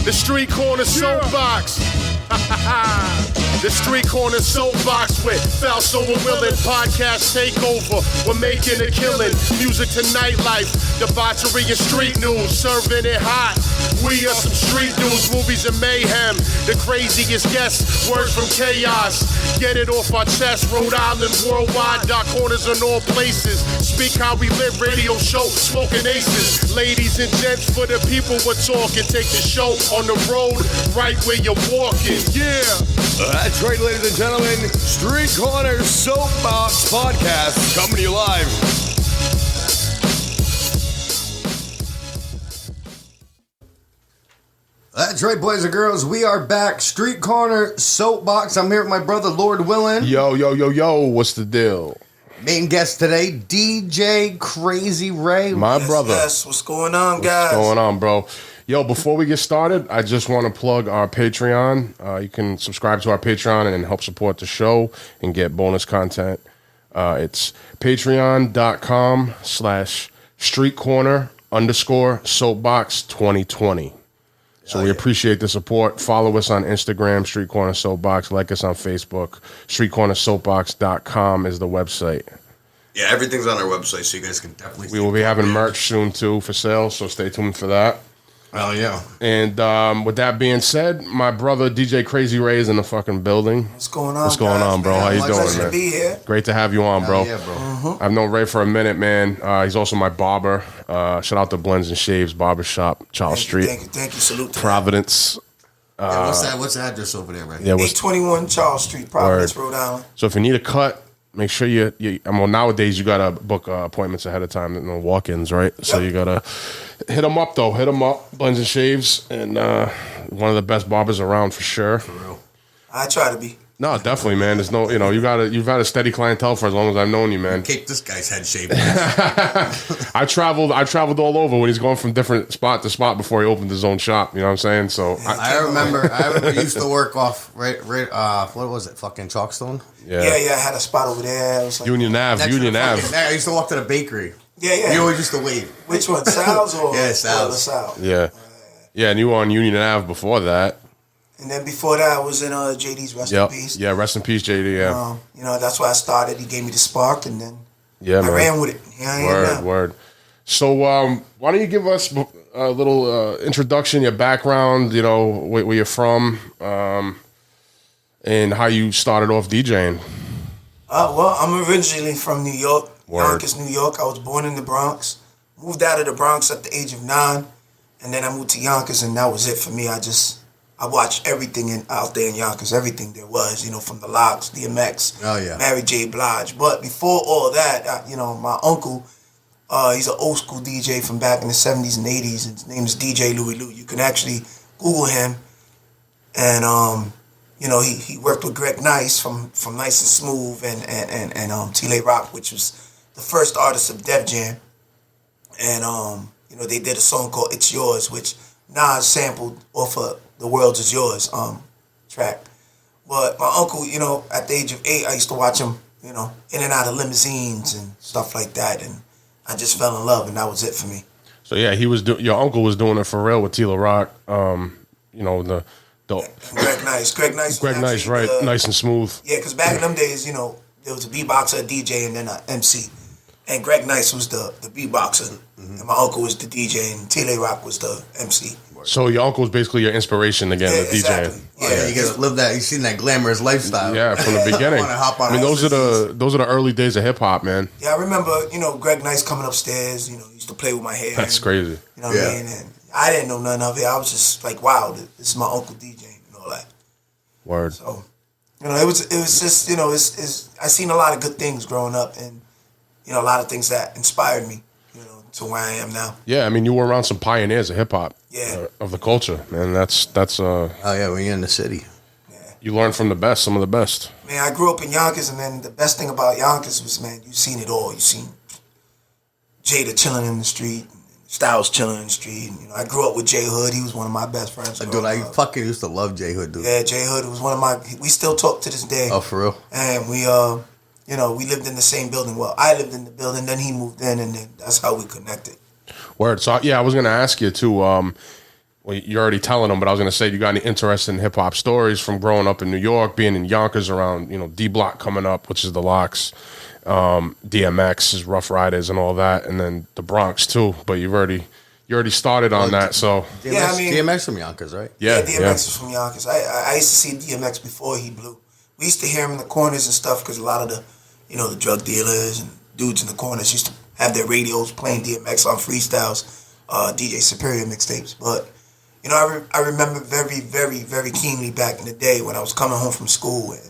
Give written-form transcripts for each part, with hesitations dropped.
The Street Corner Soapbox. The Street Corner Soapbox with Falso and Willin. Podcast takeover. We're making a killing. Music to nightlife. Debauchery and street news. Serving it hot. We are some street news, movies and mayhem. The craziest guests, words from chaos. Get it off our chest. Rhode Island, worldwide, dark corners in all places. Speak how we live, radio show, smoking aces. Ladies and gents, for the people we're talking. Take the show on the road, right where you're walking. Yeah. That's right, ladies and gentlemen. Street Corner Soapbox Podcast coming to you live. That's right, boys and girls. We are back. Street Corner Soapbox. I'm here with my brother, Lord Willin. Yo. What's the deal? Main guest today, DJ Krazee Rae. My brother. Yes. What's going on, guys? What's going on, bro? Yo, before we get started, I just want to plug our Patreon. You can subscribe to our Patreon and help support the show and get bonus content. It's patreon.com/streetcorner_soapbox2020. So we appreciate the support. Follow us on Instagram, Street Corner Soapbox. Like us on Facebook. StreetCornerSoapbox.com is the website. Yeah, everything's on our website, so you guys can definitely. We will be having merch soon too for sale, so stay tuned for that. Oh yeah. And with that being said, my brother DJ Krazee Rae is in the fucking building. What's going on? What's going on, bro? How you doing, man? To be here. Great to have you on, bro. Yeah, bro. Mm-hmm. I've known Ray for a minute, man. He's also my barber. Shout out to Blends and Shaves Barbershop, Charles Street, Thank you. Salute to Providence. What's the address over there, right? Yeah, 821 Charles Street, Providence, Rhode Island. So if you need a cut, make sure you well, nowadays you gotta book appointments ahead of time, no walk-ins, right? Yep. So you gotta hit them up though. Hit them up, Blends and Shaves, and one of the best barbers around for sure. For real. I try to be. No, definitely, man. There's no, you've had a steady clientele for as long as I've known you, man. Kick this guy's head shape. I traveled all over when he's going from different spot to spot before he opened his own shop. You know what I'm saying? So I remember you used to work off right. What was it? Fucking Chalkstone. Yeah. I had a spot over there. It was like, Union Ave. I used to walk to the bakery. Yeah. You always used to wait. Which one, Sal's or yeah, Sal's. Sal? Yeah, and you were on Union Ave before that. And then before that, I was in JD's Rest in Peace. Yeah, rest in peace, JD. Yeah. That's where I started. He gave me the spark, and then I ran with it. Word. So, why don't you give us a little introduction, your background, where you're from, and how you started off DJing? Well, I'm originally from New York, Word. Yonkers, New York. I was born in the Bronx. Moved out of the Bronx at the age of 9, and then I moved to Yonkers, and that was it for me. I watched everything out there in Yonkers, everything there was, from the Locks, DMX, Mary J. Blige. But before all that, my uncle, he's an old school DJ from back in the 70s and 80s. His name is DJ Louie Lou. You can actually Google him. And, he worked with Greg Nice from Nice and Smooth and T-Lay Rock, which was the first artist of Def Jam. And, they did a song called It's Yours, which Nas sampled off of The World Is Yours track. But my uncle, at the age of 8, I used to watch him, in and out of limousines and stuff like that. And I just fell in love, and that was it for me. So, yeah, your uncle was doing it for real with T-Lay Rock, the Greg Nice. Greg Nice, right? Nice and Smooth. Yeah, because back in them days, there was a beatboxer, a DJ, and then an MC. And Greg Nice was the beatboxer, and my uncle was the DJ, and T-Lay Rock was the MC. So your uncle was basically your inspiration again, the DJ. Exactly. Yeah, you guys live that. You seen that glamorous lifestyle. Yeah, from the beginning. Those are the early days of hip hop, man. Yeah, I remember, Greg Nice coming upstairs. He used to play with my hair. That's crazy. You know what I mean? And I didn't know none of it. I was just like, wow, this is my uncle DJing and all that. Word. So, it was just, I seen a lot of good things growing up, and a lot of things that inspired me, to where I am now. Yeah, you were around some pioneers of hip hop. Yeah. Of the culture, man. That's oh yeah, when you're in the city. Yeah. You learn from the best, some of the best. Man, I grew up in Yonkers, and then the best thing about Yonkers was, man, you seen it all. You seen Jada chilling in the street, Styles chilling in the street. And, I grew up with J Hood. He was one of my best friends. Dude, I fucking used to love J Hood, dude. Yeah, J Hood was one of my. We still talk to this day. Oh, for real? And we we lived in the same building. Well, I lived in the building, then he moved in, and then that's how we connected. Word. So yeah, I was gonna ask you too. well, you're already telling them, but I was going to say, you got any interesting hip hop stories from growing up in New York, being in Yonkers around, D Block coming up, which is the Locks, DMX, is Rough Riders and all that, and then the Bronx too. But you already started on that, so. DMX from Yonkers, right? Yeah, DMX was from Yonkers. I used to see DMX before he blew. We used to hear him in the corners and stuff because a lot of the, the drug dealers and dudes in the corners used to have their radios playing DMX on freestyles, DJ Superior mixtapes. But, I remember very, very, very keenly back in the day when I was coming home from school. And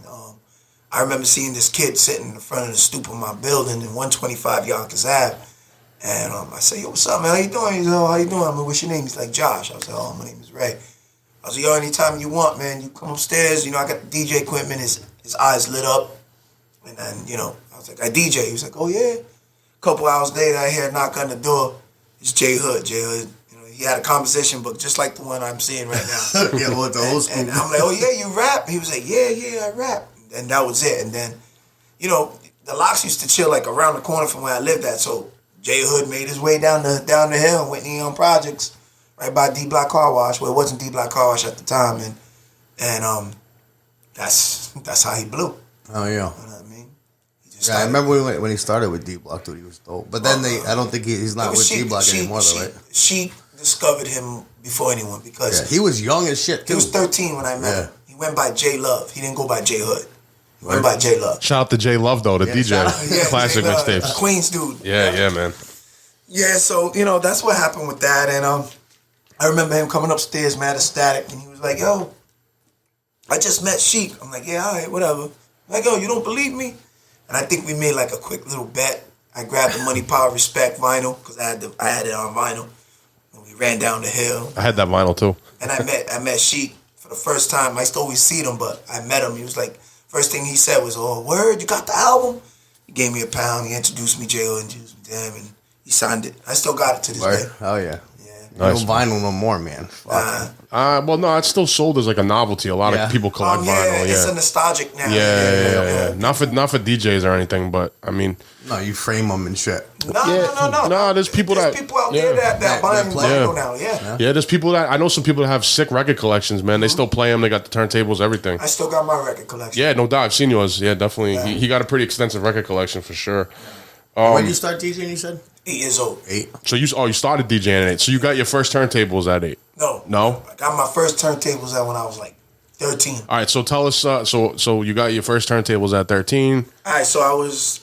I remember seeing this kid sitting in the front of the stoop of my building in 125 Yonkers Ave. And I said, yo, what's up, man? How you doing? He's like, oh, how you doing? I'm like, what's your name? He's like, Josh. I was like, oh, my name is Ray. I was like, yo, anytime you want, man, you come upstairs. I got the DJ equipment. His eyes lit up. And then, I was like, I DJ. He was like, oh, yeah. A couple hours later, I hear a knock on the door. It's J Hood. J Hood, he had a composition book just like the one I'm seeing right now. Yeah, well, the old school. And I'm like, oh, yeah, you rap? He was like, yeah, I rap. And that was it. And then, the Locks used to chill like around the corner from where I lived at. So J Hood made his way down the hill, Whitney Projects, right by D Block Car Wash. Well, it wasn't D Block Car Wash at the time, and that's how he blew. Oh yeah. You know what I mean? I remember when he started with D Block, dude, he was dope. But then I don't think he's not with D Block anymore, though, right? She discovered him before anyone because he was young as shit too. He was 13 when I met him. He went by J Love. He didn't go by J Hood. He went by J Love. Shout out to J Love though, the DJ, classic mixtapes, Queens dude. Yeah, man. Yeah, so that's what happened with that, and I remember him coming upstairs mad ecstatic, and he was like, "Yo, I just met Sheik." I'm like, "Yeah, all right, whatever." Like, "Yo, you don't believe me?" And I think we made like a quick little bet. I grabbed the Money, Power, Respect vinyl because I had it on vinyl, and we ran down the hill. I had that vinyl too. And I met Sheik for the first time. I used to always see him, but I met him. He was like, first thing he said was, "Oh, word, you got the album?" He gave me £1. He introduced me J.O. and introduced me to him, and he signed it. I still got it to this day. Oh yeah. Nice. No vinyl no more, man. Well, no, it's still sold as like a novelty. A lot of people collect vinyl. Yeah, it's a nostalgic now. Yeah. Not for DJs or anything, but I mean, no, you frame them and shit. No. There's people out there that buy vinyl now. Yeah, there's people that I know. Some people that have sick record collections, man. They still play them. They got the turntables, everything. I still got my record collection. Yeah, no doubt. I've seen yours. Yeah, definitely. Yeah. He got a pretty extensive record collection for sure. When did you start DJing? You said 8 years old. 8. So you started DJing at 8. So you got your first turntables at 8. No. I got my first turntables at when I was like 13. All right. So tell us. So you got your first turntables at 13. All right. So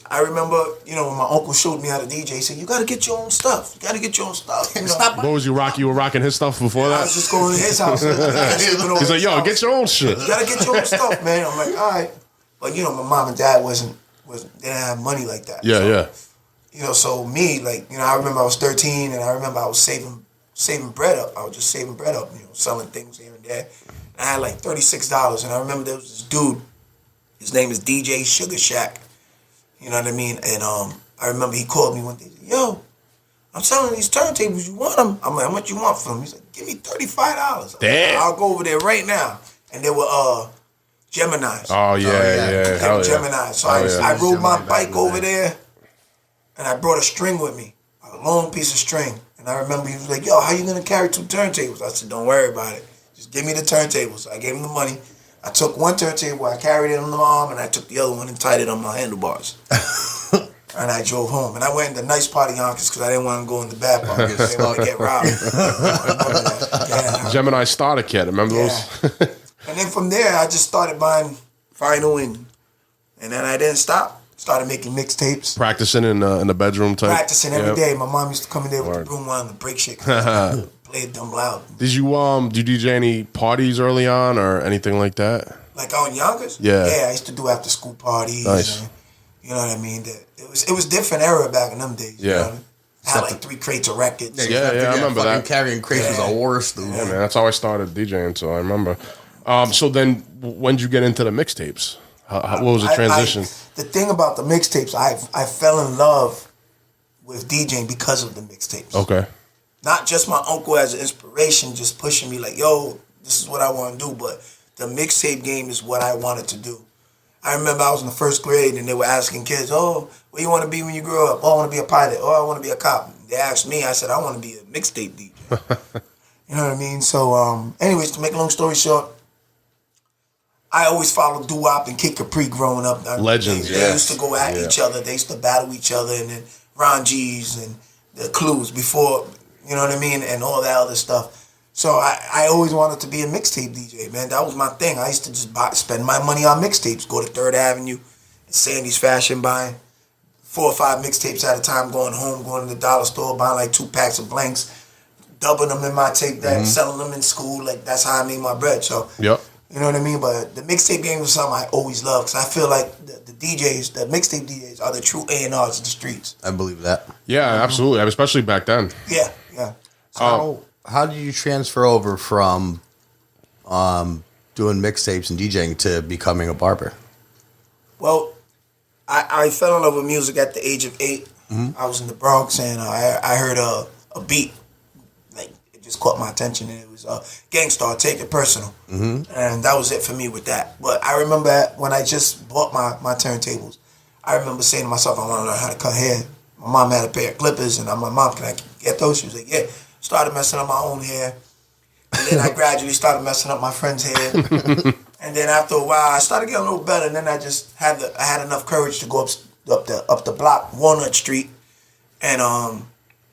I remember, when my uncle showed me how to DJ. He said, "You got to get your own stuff. You got to get your own stuff." What was you rock? You were rocking his stuff before that. I was just going to his house. He's like, "Yo, get your own shit. You got to get your own stuff, man." I'm like, "All right," but my mom and dad they didn't have money like that. Yeah. So me, I remember I was 13, and I remember I was saving bread up. I was just saving bread up, selling things here and there. And I had like $36, and I remember there was this dude. His name is DJ Sugar Shack. You know what I mean? And I remember he called me one day. "Yo, I'm selling these turntables. You want them?" I'm like, "How much you want for them?" He's like, "Give me $35. Damn. I'll go over there right now." And they were Geminis. Oh yeah. They were Geminis. So I rode my bike over there. And I brought a string with me, a long piece of string. And I remember he was like, "Yo, how you going to carry 2 turntables?" I said, "Don't worry about it. Just give me the turntables." So I gave him the money. I took one turntable, I carried it on the arm, and I took the other one and tied it on my handlebars. And I drove home. And I went in the nice part of Yonkers because I didn't want to go in the bad part because I didn't want to get robbed. Gemini starter kit, remember those? And then from there, I just started buying vinyl, and then I didn't stop. Started making mixtapes. Practicing in the bedroom type. Practicing every day. My mom used to come in there with the broom on the break shit. Play it dumb loud. Did you DJ any parties early on or anything like that? Like out in Yonkers? Yeah. Yeah, I used to do after school parties. Nice. And, you know what I mean? It was different era back in them days. Yeah. You know? I had like 3 crates of records. Yeah, I remember that. Carrying crates was a horror, dude. Yeah, man. That's how I started DJing, so I remember. So then, when did you get into the mixtapes? What was the transition? The thing about the mixtapes, I fell in love with DJing because of the mixtapes. Okay. Not just my uncle as an inspiration, just pushing me like, "Yo, this is what I want to do," but the mixtape game is what I wanted to do. I remember I was in the 1st grade and they were asking kids, "Oh, what do you want to be when you grow up?" "Oh, I want to be a pilot." "Oh, I want to be a cop." They asked me, I said, "I want to be a mixtape DJ." You know what I mean? So, anyways, to make a long story short, I always followed Doo-Wop and Kid Capri growing up. Legends, They used to go at each other. They used to battle each other, and then Ron G's and the Clues before, you know what I mean, and all that other stuff. So I always wanted to be a mixtape DJ, man. That was my thing. I used to just spend my money on mixtapes. Go to 3rd Avenue, Sandy's Fashion, buying 4 or 5 mixtapes at a time, going home, going to the dollar store, buying like 2 packs of blanks, dubbing them in my tape deck, selling them in school. Like, that's how I made my bread. So, you know what I mean? But the mixtape game was something I always loved, because I feel like the DJs, the mixtape DJs, are the true A&Rs of the streets. I believe that. Yeah, absolutely. Especially back then. Yeah, yeah. So how did you transfer over from doing mixtapes and DJing to becoming a barber? Well, I fell in love with music at the age of 8. I was in the Bronx, and I heard a beat. Like, it just caught my attention, and it was Gangstar, Take It Personal. And that was it for me with that. But I remember when I just bought my turntables, I remember saying to myself, I want to learn how to cut hair. My mom had a pair of clippers, and I'm like, Mom, can I get those? She was like, yeah. Started messing up my own hair. And then I gradually started messing up my friend's hair. And then after a while, I started getting a little better. And then I just had enough courage to go up the block, Walnut Street, and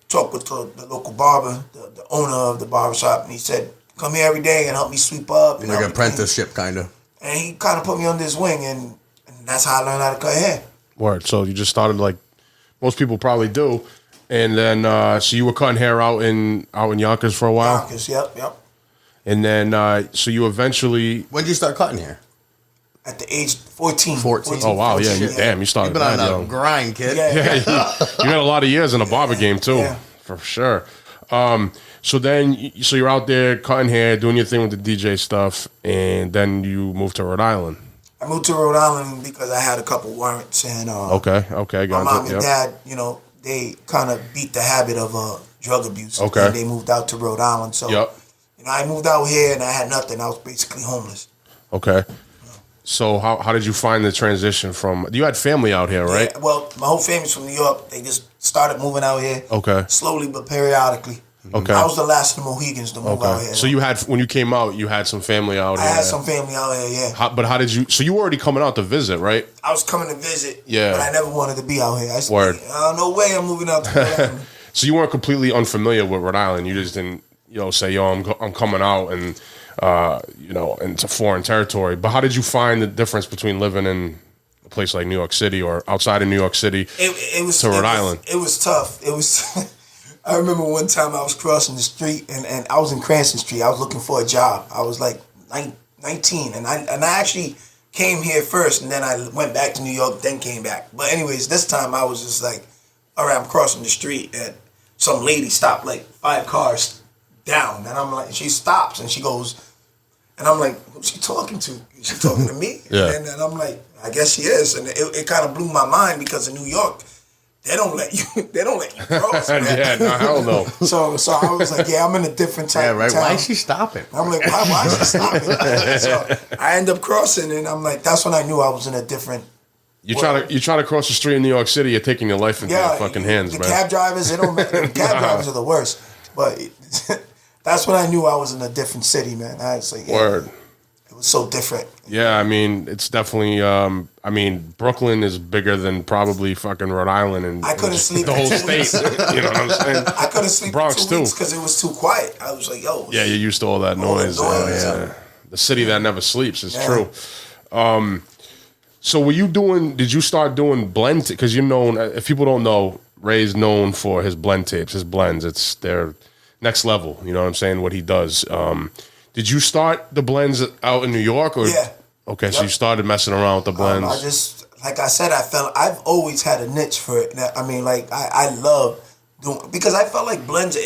talk with the local barber, the owner of the barbershop. And he said, come here every day and help me sweep up. Like an apprenticeship, kind of. And he kind of put me under his wing, and that's how I learned how to cut hair. Word. So you just started like most people probably do. And then, so you were cutting hair out in Yonkers for a while? Yonkers, yep. And then, so you eventually... When did you start cutting hair? At the age 14. 14. Oh, wow, yeah. Yeah. You started You've been on that a young. grind, kid. Yeah. You had a lot of years in the barber game, too, for sure. So then, you're out there cutting hair, doing your thing with the DJ stuff, and then you moved to Rhode Island. I moved to Rhode Island because I had a couple warrants, and Okay, my mom and dad, they kind of beat the habit of drug abuse. Okay. And they moved out to Rhode Island. So, I moved out here and I had nothing. I was basically homeless. Okay. So how did you find the transition from... You had family out here, right? Yeah, well, my whole family's from New York. They just started moving out here. Okay. Slowly but periodically. Okay. I was the last of the Mohegans to move out here. So when you came out, you had some family out here. I had some family out here, yeah. But how did you... So you were already coming out to visit, right? I was coming to visit, Yeah. but I never wanted to be out here. I Word. said, no way I'm moving out to Rhode Island. So you weren't completely unfamiliar with Rhode Island. You just didn't, say, yo, I'm coming out and, into foreign territory. But how did you find the difference between living in a place like New York City or outside of New York City to Rhode Island? It was tough. It was... I remember one time I was crossing the street and I was in Cranston Street. I was looking for a job. I was like 19 and I actually came here first and then I went back to New York, then came back. But anyways, this time I was just like, all right, I'm crossing the street and some lady stopped like 5 cars down. And I'm like, she stops and she goes, and I'm like, who's she talking to? Is she talking to me? Yeah. And then I'm like, I guess she is. And it kind of blew my mind because in New York, they don't let you cross, man. Yeah, no, hell no. So I was like, yeah, I'm in a different type of town. Why is she stopping? I'm like, why is she stopping? So I end up crossing, and I'm like, that's when I knew I was in a different... You try to cross the street in New York City, you're taking your life into your fucking hands, man. The cab drivers, the cab drivers are the worst. But that's when I knew I was in a different city, man. I was like, Word. It was so different. Yeah, I mean, it's definitely. Brooklyn is bigger than probably fucking Rhode Island and I couldn't sleep the whole for 2 state. weeks. You know what I'm saying? I couldn't sleep Bronx for 2 weeks because it was too quiet. I was like, yo. Yeah, you're used to all that noise. The city that never sleeps. It's true. So did you start doing blend? Because you're known, if people don't know, Ray's known for his blend tapes, his blends. It's their next level. You know what I'm saying? What he does. Did you start the blends out in New York? Or? Yeah. Okay, so you started messing around with the blends. I just, like I said, I've always had a niche for it. I mean, like, I love doing, because I felt like blends,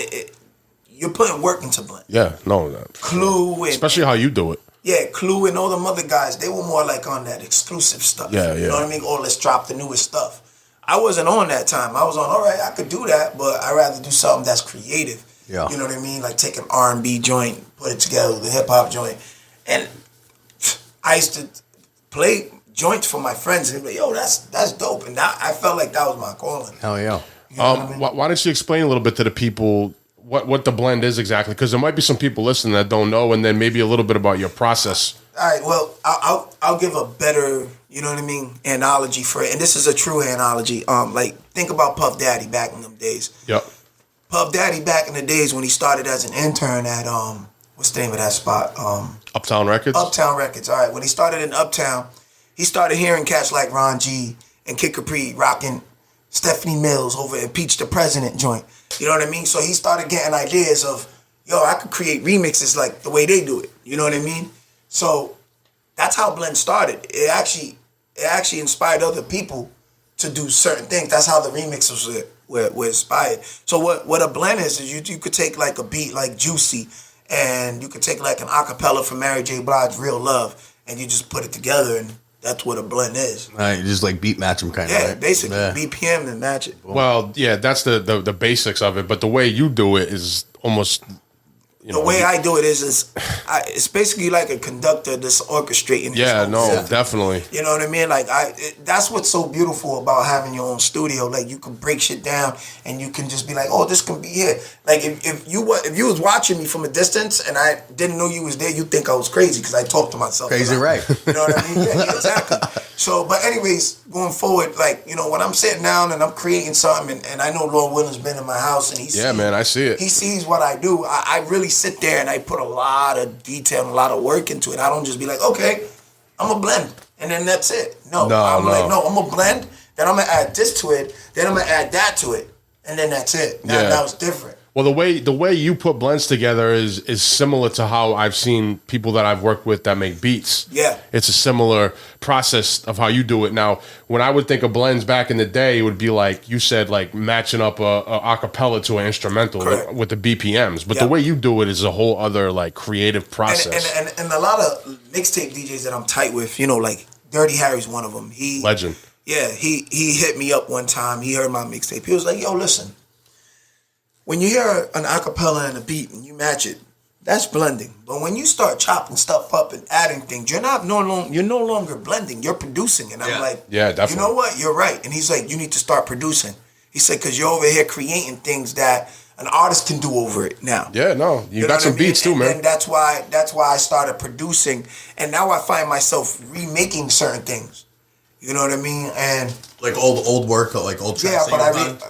you're putting work into blend. Yeah, no. Clue. And, especially how you do it. Yeah, Clue and all them other guys, they were more like on that exclusive stuff. Yeah. You know what I mean? Or let's drop the newest stuff. I wasn't on that time. I was on, all right, I could do that, but I'd rather do something that's creative. Yeah. You know what I mean? Like take an R&B joint, put it together with a hip-hop joint. And I used to play joints for my friends and they'd be like, yo, that's dope. And I felt like that was my calling. Hell yeah. You know what I mean? Why don't you explain a little bit to the people what the blend is exactly, because there might be some people listening that don't know, and then maybe a little bit about your process. All right, well, I'll give a better, you know what I mean, analogy for it, and this is a true analogy. Like, think about Puff Daddy back in them days. Yep. Puff Daddy back in the days when he started as an intern at what's the name of that spot? Uptown Records. Uptown Records. All right, when he started in Uptown, he started hearing cats like Ron G and Kid Capri rocking Stephanie Mills over at Peach the President joint. You know what I mean? So he started getting ideas of, yo, I could create remixes like the way they do it. You know what I mean? So that's how Blend started. It actually inspired other people to do certain things. That's how the remixes were inspired. So what a blend is you could take like a beat like Juicy, and you could take like an acapella from Mary J. Blige, Real Love, and you just put it together, and that's what a blend is. Right, just like beat match them kind of. Yeah, right? basically Yeah. BPM and match it. Well, yeah, that's the basics of it, but the way you do it is almost, The way I do it is it's basically like a conductor that's orchestrating. his Yeah, own no, set. definitely. You know what I mean? Like that's what's so beautiful about having your own studio. Like you can break shit down, and you can just be like, "Oh, this can be here." Like if you was watching me from a distance and I didn't know you was there, you think I was crazy because I talk to myself. Krazee Rae. You know what I mean? Yeah, exactly. So, but anyways, going forward, like, you know, when I'm sitting down and I'm creating something, and I know Lord Williams been in my house, and he sees, man, I see it. He sees what I do. I really sit there and I put a lot of detail and a lot of work into it. I don't just be like, okay, I'm a blend, and then that's it. I'm a blend. Then I'm gonna add this to it. Then I'm gonna add that to it, and then that's it. Now it's different. Well, the way you put blends together is similar to how I've seen people that I've worked with that make beats. Yeah. It's a similar process of how you do it. Now, when I would think of blends back in the day, it would be like you said, like matching up a acapella to an instrumental with the BPMs. But the way you do it is a whole other like creative process. And a lot of mixtape DJs that I'm tight with, you know, like Dirty Harry's one of them. Legend. Yeah, he hit me up one time. He heard my mixtape. He was like, yo, listen. When you hear an acapella and a beat and you match it, that's blending. But when you start chopping stuff up and adding things, you're no longer blending. You're producing. And I'm like, yeah, definitely. You know what? You're right. And he's like, you need to start producing. He said, because you're over here creating things that an artist can do over it now. Yeah, no, you got some beats too, man. And that's why I started producing. And now I find myself remaking certain things. You know what I mean? And Like old work, like old tracks. yeah,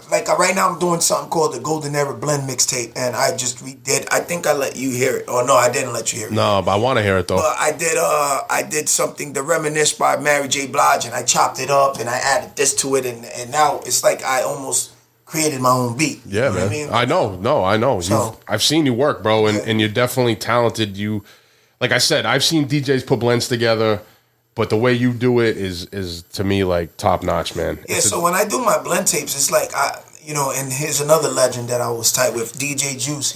but right now I'm doing something called the Golden Era Blend mixtape, and I just redid. I think I let you hear it, or no, I didn't let you hear it. No, but I want to hear it though. But I did something, the Reminisce by Mary J. Blige, and I chopped it up and I added this to it, and now it's like I almost created my own beat. Yeah, you know man. what I mean? I know. So- I've seen you work, bro, and you're definitely talented. You, like I said, I've seen DJs put blends together. But the way you do it is to me like top notch, man. Yeah, so when I do my blend tapes, it's like and here's another legend that I was tight with, DJ Juice.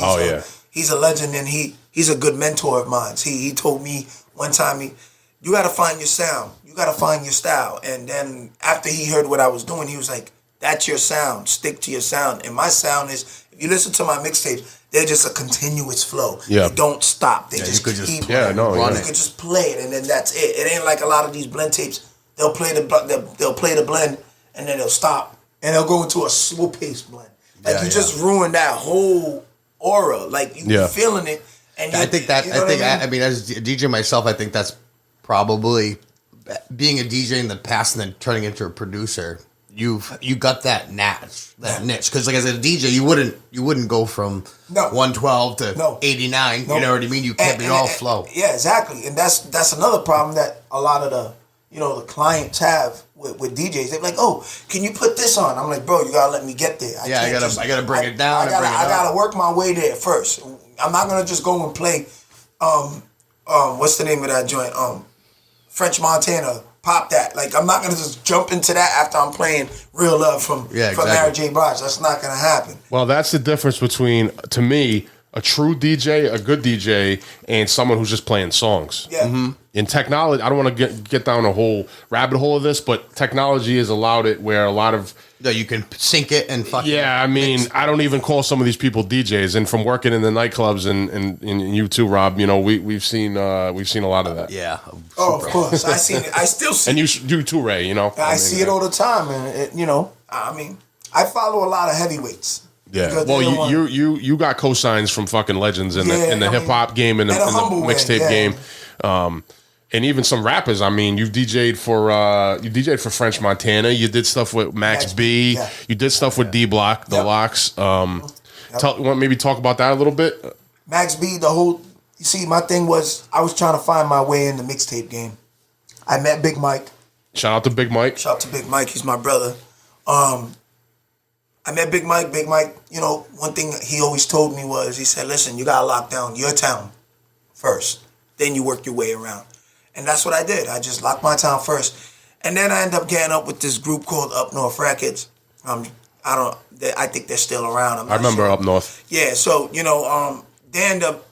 He's a legend, and he's a good mentor of mine. He told me one time, you got to find your sound, you got to find your style. And then after he heard what I was doing, he was like, that's your sound, stick to your sound. And my sound is, if you listen to my mixtapes, they're just a continuous flow. Yeah. They don't stop. They just keep yeah, no, you yeah. could just play it, and then that's it. It ain't like a lot of these blend tapes. They'll play the blend, and then they'll stop, and they'll go into a slow paced blend. Like you just ruined that whole aura. Like you feeling it, and I think I mean, as a DJ myself, I think that's probably being a DJ in the past and then turning into a producer. You got that niche because like as a DJ you wouldn't go from 112 to 89. You know what I mean? You kept it all flow. Yeah, exactly. And that's another problem that a lot of the clients have with DJs. They're like, oh, can you put this on? I'm like, bro, you gotta let me get there. I gotta bring it down. I gotta work my way there first. I'm not gonna just go and play what's the name of that joint? French Montana. Pop that. Like, I'm not going to just jump into that after I'm playing Real Love from Mary J. Blige. That's not going to happen. Well, that's the difference between, to me, a true DJ, a good DJ, and someone who's just playing songs. Yeah. Mm-hmm. In technology, I don't want to get down a whole rabbit hole of this, but technology has allowed it where a lot of... Yeah, you can sync it and fucking... Yeah, I mean, I don't even call some of these people DJs. And from working in the nightclubs and you too, Rob, you know, we've seen a lot of that. Yeah. Oh, of course. I seen it. I still see it. And you too, Ray, you know. I see it all the time. And, I follow a lot of heavyweights. Yeah. Because Well, they don't want- you got cosigns from fucking legends in Yeah, the I mean, hip hop game and in in a the humble way, mixtape yeah. game. And even some rappers. I mean, you've DJ'd for French Montana. You did stuff with Max B. Yeah. You did stuff with D Block, the Yep. Locks. Want maybe talk about that a little bit? Max B, you see, my thing was I was trying to find my way in the mixtape game. I met Big Mike. Shout out to Big Mike. Shout out to Big Mike. He's my brother. I met Big Mike. Big Mike, you know, one thing he always told me was, he said, listen, you got to lock down your town first. Then you work your way around. And that's what I did. I just locked my town first. And then I ended up getting up with this group called Up North Records. I think they're still around. I remember sure. Up North. Yeah, so, you know, they end up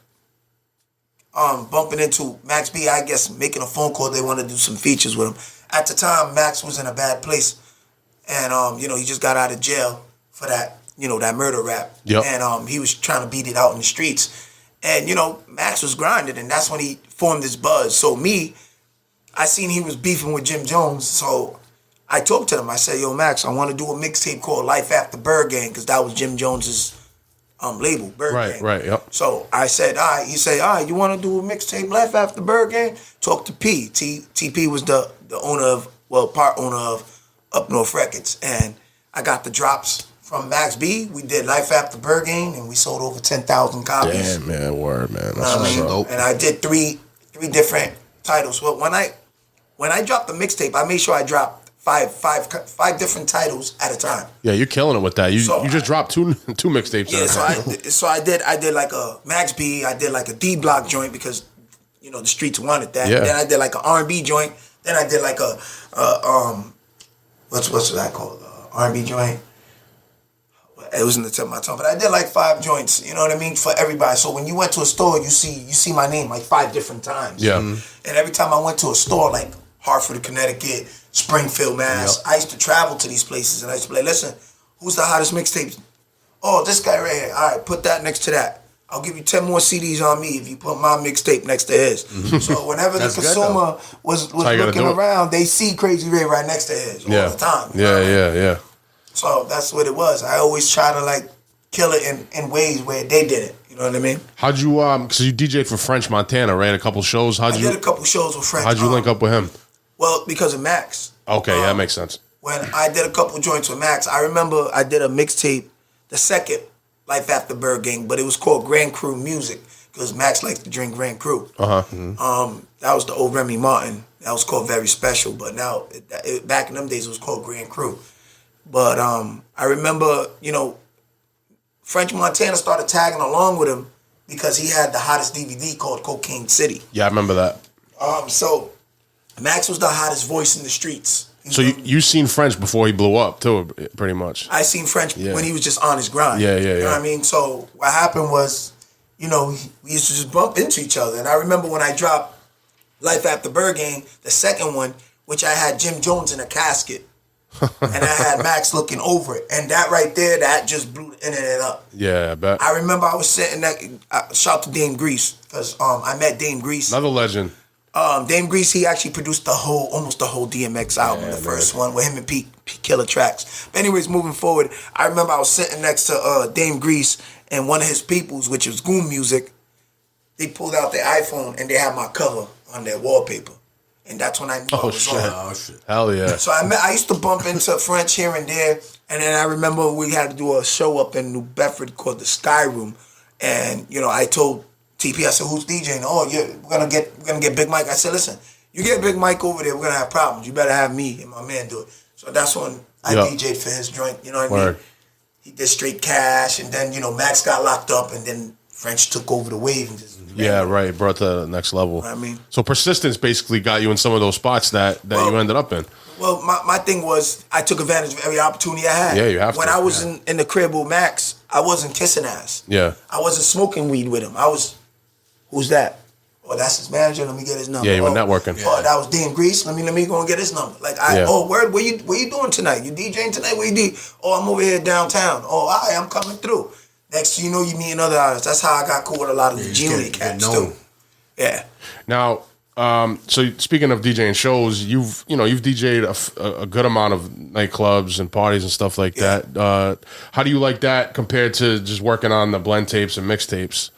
bumping into Max B, I guess, making a phone call. They want to do some features with him. At the time, Max was in a bad place. And, you know, he just got out of jail for that, you know, that murder rap. Yep. And he was trying to beat it out in the streets. And, you know, Max was grinding, and that's when he formed his buzz. So I seen he was beefing with Jim Jones, so I talked to him. I said, yo, Max, I want to do a mixtape called Life After Bird Gang, because that was Jim Jones's label, Bird Gang. Right, yep. So I said, all right. He said, all right, you want to do a mixtape, Life After Bird Gang? Talk to P. TP was the owner of, part owner of Up North Records. And I got the drops from Max B. We did Life After Bird Gang, and we sold over 10,000 copies. Damn, man, word, man. That's I mean, dope. and I did three different titles. Well, when I dropped the mixtape, I made sure I dropped five different titles at a time. Yeah, you're killing it with that. You So just dropped two mixtapes. Yeah, so I did like a Max B, I did like a D Block joint because, you know, the streets wanted that. Yeah. Then I did like an R&B joint. Then I did like a what's that called? R&B joint. It was in the tip of my tongue, but I did like 5 joints. You know what I mean, for everybody. So when you went to a store, you see my name like 5 different times. Yeah. And every time I went to a store, like Hartford, Connecticut, Springfield, Mass, I used to travel to these places, and I used to be like, listen, who's the hottest mixtape? Oh, this guy right here. All right, put that next to that. I'll give you 10 more CDs on me if you put my mixtape next to his. So whenever the That's good, consumer was how you gotta looking do it. around, they see Krazee Rae right next to his all the time. You know what I mean? Yeah. So that's what it was. I always try to like kill it in ways where they did it. You know what I mean? How'd you because you DJ'd for French Montana, ran a couple shows. I did a couple shows with French. How'd you link up with him? Well, because of Max. Okay, that makes sense. When I did a couple joints with Max, I remember I did a mixtape, the second Life After Bird Gang, but it was called Grand Cru Music because Max liked to drink Grand Cru. That was the old Remy Martin. That was called Very Special, but now back in them days it was called Grand Cru. But I remember, you know, French Montana started tagging along with him because he had the hottest DVD called Cocaine City. Yeah, I remember that. So Max was the hottest voice in the streets. So you seen French before he blew up too, pretty much. I seen French when he was just on his grind. Yeah. You know what I mean? So what happened was, you know, we used to just bump into each other. And I remember when I dropped Life After Bird Gang, the second one, which I had Jim Jones in a casket. And I had Max looking over it. And that right there, that just blew the internet up. Yeah, I bet. I remember I was sitting there, shout to Dame Grease, because I met Dame Grease. Another legend. Dame Grease, he actually produced almost the whole DMX album, the first one with him and P Killer Tracks. But anyways, moving forward, I remember I was sitting next to Dame Grease and one of his peoples, which was Goon Music. They pulled out their iPhone and they had my cover on their wallpaper. And that's when I knew I was on. Oh shit! Hell yeah. So I used to bump into French here and there, and then I remember we had to do a show up in New Bedford called the Sky Room, and you know I told TP, I said, "Who's DJing?" "Oh, we're gonna get Big Mike." I said, "Listen, you get Big Mike over there, we're gonna have problems. You better have me and my man do it." So that's when I DJ'd for his joint. You know what I mean? He did Straight Cash, and then you know Max got locked up, and then French took over the wave and just. Yeah, right. Brought to the next level. I mean, so persistence basically got you in some of those spots that you ended up in. Well, my thing was I took advantage of every opportunity I had. Yeah, you have to. When I was in the crib with Max, I wasn't kissing ass. Yeah. I wasn't smoking weed with him. Who's that? Oh, that's his manager. Let me get his number. Yeah, you were networking. Oh, that was Dame Grease. Let me go and get his number. Like, word, where you doing tonight? You DJing tonight? Where you do? Oh, I'm over here downtown. Oh, all right, I'm coming through. Next thing you know, you meeting other artists. That's how I got cool with a lot of the G-Unit cats too. Yeah. Now, So speaking of DJing shows, you've DJ'd a good amount of nightclubs and parties and stuff like that. How do you like that compared to just working on the blend tapes and mixtapes?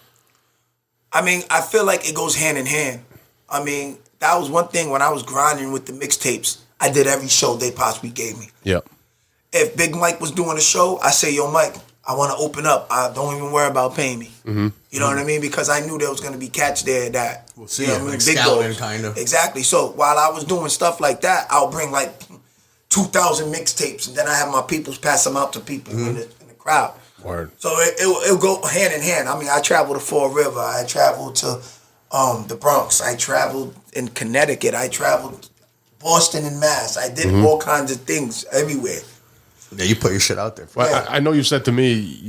I mean, I feel like it goes hand in hand. I mean, that was one thing when I was grinding with the mixtapes. I did every show they possibly gave me. Yep. If Big Mike was doing a show, I say, yo, Mike, I want to open up. I don't even worry about paying me. Mm-hmm. You know what I mean? Because I knew there was going to be cats there that We'll see, you know, like big scouting dogs. kind of. Exactly. So while I was doing stuff like that, I'll bring like 2,000 mixtapes, and then I have my peoples pass them out to people in the crowd. Word. So it'll go hand in hand. I mean, I traveled to Fall River. I traveled to the Bronx. I traveled in Connecticut. I traveled Boston and Mass. I did all kinds of things everywhere. Yeah, you put your shit out there. Well, I know you said to me,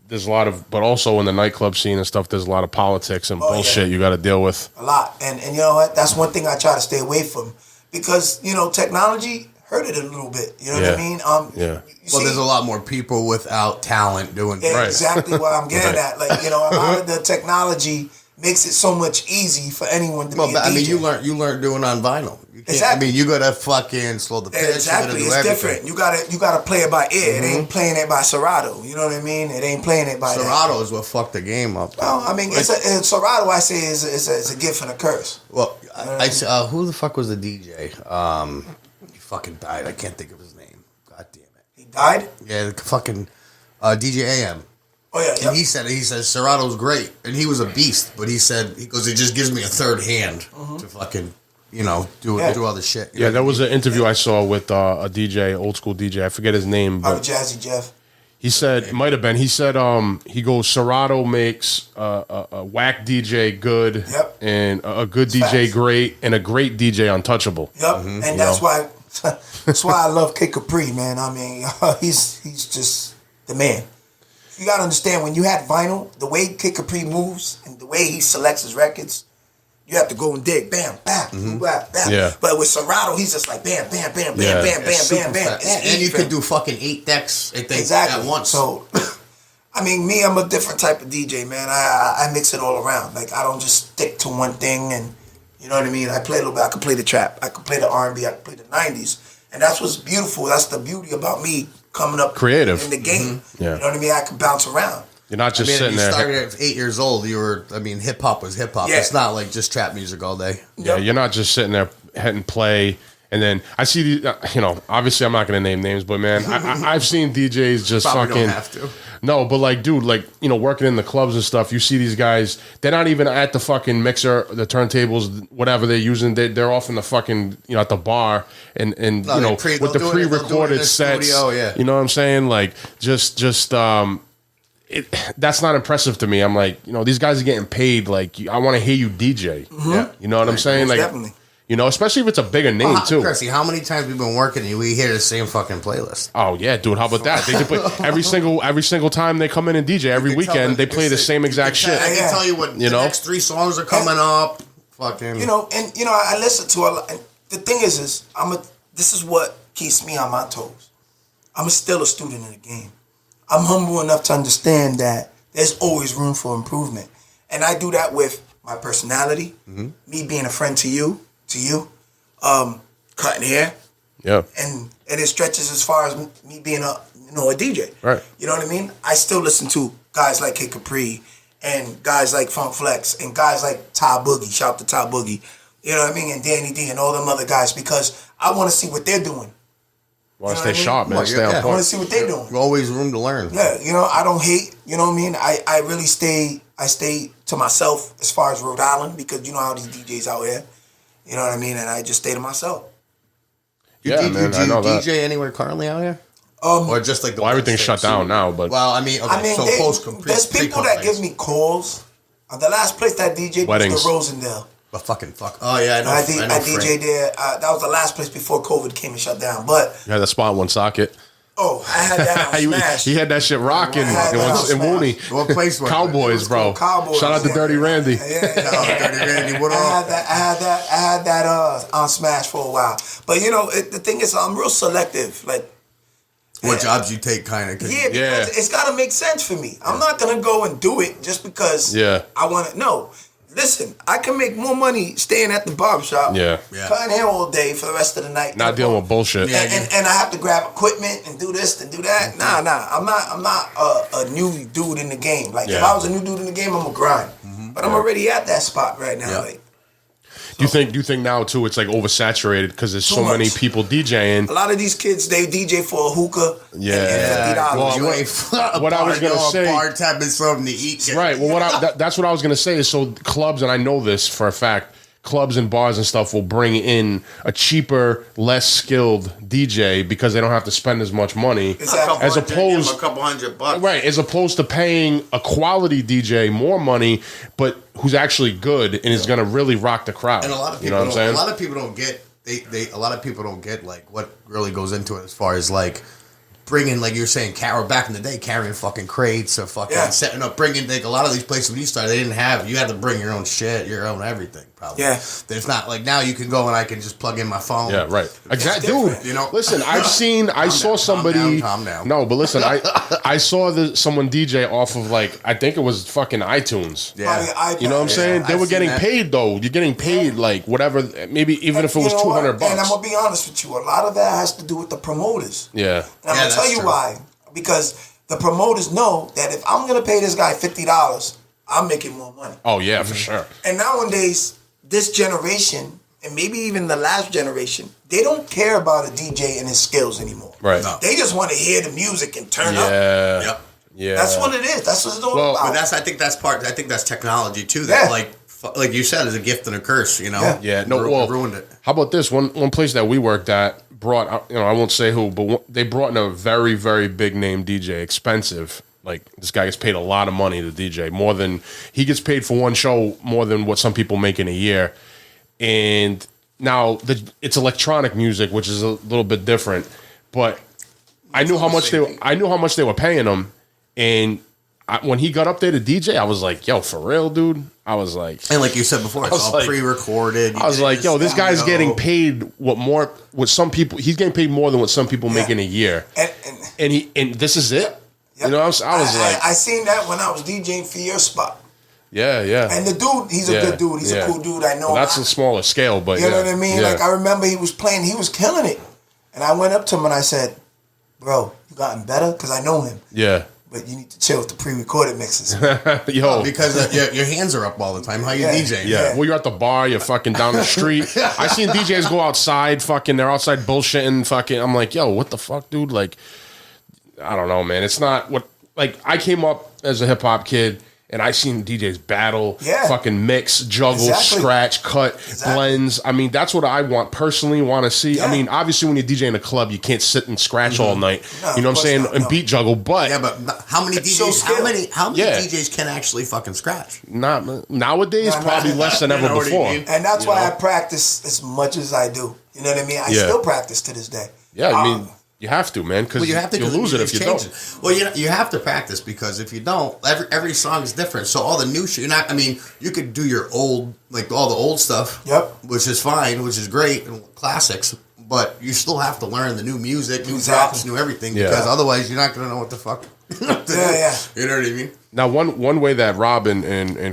there's a lot of, but also in the nightclub scene and stuff, there's a lot of politics and bullshit you got to deal with. A lot. And you know what? That's one thing I try to stay away from. Because, technology hurt it a little bit. You know what I mean? Well, there's a lot more people without talent doing things. Exactly what I'm getting at. Like, a lot of the technology makes it so much easy for anyone to be a DJ. I mean, you learn doing on vinyl. Exactly. I mean, you gotta fucking slow the pitch. Exactly, you it's everything. different. You gotta play it by ear. It ain't playing it by Serato. You know what I mean? It ain't playing it by Serato is what fucked the game up. Well, I mean, Serato. I say is a gift and a curse. Well, who the fuck was the DJ? He fucking died. I can't think of his name. God damn it. He died? Yeah, the fucking DJ AM. Oh yeah. And he said Serato's great, and he was a beast. But he goes, it just gives me a third hand to fucking do other shit. Yeah, there was an interview I saw with a DJ, old school DJ. I forget his name, but Jazzy Jeff. He said it might have been. He said he goes, Serato makes a whack DJ good, and a good DJ great, and a great DJ untouchable. Yep, and that's why I love Kid Capri, man. I mean, he's just the man. You gotta understand, when you had vinyl, the way Kid Capri moves and the way he selects his records, you have to go and dig, bam, bam, bam. Yeah. But with Serato, he's just like bam, bam, bam, bam, bam, bam, bam. And you could do fucking 8 decks, exactly at once. So, I mean, me, I'm a different type of DJ, man. I mix it all around. Like, I don't just stick to one thing, and you know what I mean? I play a little bit. I can play the trap. I can play the R&B. I can play the 90s. And that's what's beautiful. That's the beauty about me coming up creative in the game. Yeah. You know what I mean? I can bounce around. You're not just sitting there. You started at 8 years old. Hip hop was hip hop. Yeah. It's not like just trap music all day. Yeah, you're not just sitting there hitting play. And then I see the, obviously I'm not going to name names, but man, I've seen DJs just Probably fucking. Don't have to. No, but like, dude, like, working in the clubs and stuff, you see these guys, they're not even at the fucking mixer, the turntables, whatever they're using. They're off in the fucking, at the bar and with the pre-recorded sets. Studio, yeah. You know what I'm saying? Like, that's not impressive to me. I'm like, these guys are getting paid. Like, I want to hear you DJ. Yeah. You know what I'm saying? Like, definitely. Especially if it's a bigger name too. Krazee, how many times we've been working and we hear the same fucking playlist? Oh yeah, dude. How about that? They just play every single time they come in and DJ. Every weekend they play the same exact shit. I can tell you what the next 3 songs are coming up. Fucking. I listen to a lot. And the thing is this is what keeps me on my toes. I'm still a student in the game. I'm humble enough to understand that there's always room for improvement. And I do that with my personality, me being a friend to you, cutting hair. Yeah. And it stretches as far as me being a DJ. Right. You know what I mean? I still listen to guys like Kid Capri and guys like Funk Flex and guys like Ty Boogie. Shout out to Ty Boogie. You know what I mean? And Danny D and all them other guys, because I want to see what they're doing. Want to stay sharp, man. Stay on I want point. to see what they're doing. There's always room to learn. Yeah, I don't hate. You know what I mean? I really stay to myself as far as Rhode Island, because you know how these DJs out here. You know what I mean? And I just stay to myself. Yeah, man. I know that. DJ anywhere currently out here? Or just like the everything's shut down now, but there's people that give me calls. The last place that DJ was the Rosendale. But fucking fuck. Oh yeah, I know. I DJ there. That was the last place before COVID came and shut down. But you had the spot one socket. Oh, I had that on Smash. He had that shit rocking in Wooney. What place was Cowboys, bro. Cowboys. Shout out to Dirty Randy. Dirty Randy. What up? I had that on Smash for a while. But the thing is, I'm real selective. Like, what jobs you take, kind of. Because it's got to make sense for me. I'm not gonna go and do it just because I want to. No, listen, I can make more money staying at the barbershop, cutting hair all day for the rest of the night, not dealing with bullshit, and I have to grab equipment and do this and do that. Nah, I'm not a new dude in the game. Like if I was a new dude in the game, I'm gonna grind, but I'm already at that spot right now. Like, do you think now too it's like oversaturated because there's so many people DJing? A lot of these kids they DJ for a hookah. And $50. Well, you ain't what I was gonna say, bar tapping something to eat. Right. Well, that's what I was gonna say is so clubs, and I know this for a fact. Clubs and bars and stuff will bring in a cheaper, less skilled DJ because they don't have to spend as much money, as opposed a couple $100, right? As opposed to paying a quality DJ more money, but who's actually good and is going to really rock the crowd. And a lot of people, you know what I'm saying? A lot of people don't get a lot of people don't get like what really goes into it as far as like bringing, like you're saying, back in the day, carrying fucking crates or fucking setting up, bringing, like a lot of these places when you started, they didn't have, you had to bring your own shit, your own everything, probably. Yeah. There's not, like now you can go and I can just plug in my phone. Yeah, right. Exactly. Dude, you know? Listen, I saw somebody. Calm down. No, but listen, I saw someone DJ off of like, I think it was fucking iTunes. Yeah. You know what I'm saying? They were getting paid though. You're getting paid like whatever, maybe even if it was $200. And I'm going to be honest with you, a lot of that has to do with the promoters. Yeah. And I'm going to tell you why. Because the promoters know that if I'm going to pay this guy $50, I'm making more money. Oh, yeah, for sure. And nowadays, this generation, and maybe even the last generation, they don't care about a DJ and his skills anymore. Right. No. They just want to hear the music and turn up. Yep. Yeah. That's what it is. That's what it's all about. But I think that's technology too. That like you said, is a gift and a curse, you know? Yeah. No, ruined it. How about this? One place that we worked at brought, I won't say who, but they brought in a very, very big name DJ, expensive. Like, this guy gets paid a lot of money to DJ, he gets paid for one show more than what some people make in a year. And now it's electronic music, which is a little bit different, but I knew how much they were paying him. And when he got up there to DJ, I was like, yo, for real, dude? I was like... And like you said before, it's all pre-recorded. I was like, yo, this guy's getting paid what some people... He's getting paid more than what some people make in a year. And this is it? Yep. You know, I was like... I seen that when I was DJing for your spot. Yeah, yeah. And the dude, he's a good dude. He's a cool dude. I know. Well, that's a smaller scale, but you know what I mean? Yeah. Like, I remember he was playing, he was killing it. And I went up to him and I said, bro, you gotten better? Because I know him. Yeah. But you need to chill with the pre-recorded mixes. Yo, because your hands are up all the time. How you DJ? Yeah. Well, you're at the bar. You're fucking down the street. I seen DJs go outside. Fucking, they're outside bullshitting. Fucking, I'm like, yo, what the fuck, dude? Like, I don't know, man. It's not what. Like, I came up as a hip hop kid. And I seen DJs battle, fucking mix, juggle, scratch, cut, blends. I mean, that's what I personally want to see. Yeah. I mean, obviously, when you're DJing in a club, you can't sit and scratch all night. No, you know what I'm saying? And beat juggle, but how many DJs? How many DJs can actually fucking scratch? Not nowadays, probably less than ever before. And that's why I practice as much as I do. You know what I mean? I still practice to this day. Yeah, I mean. You have to, man, because you'll lose it if you don't. Well, you have to practice because if you don't, every song is different. So all the new shit, you could do your old, like all the old stuff, which is fine, which is great, and classics. But you still have to learn the new music, new drops, new everything, because otherwise you're not gonna know what the fuck. You know what I mean? Now, one way that Rob and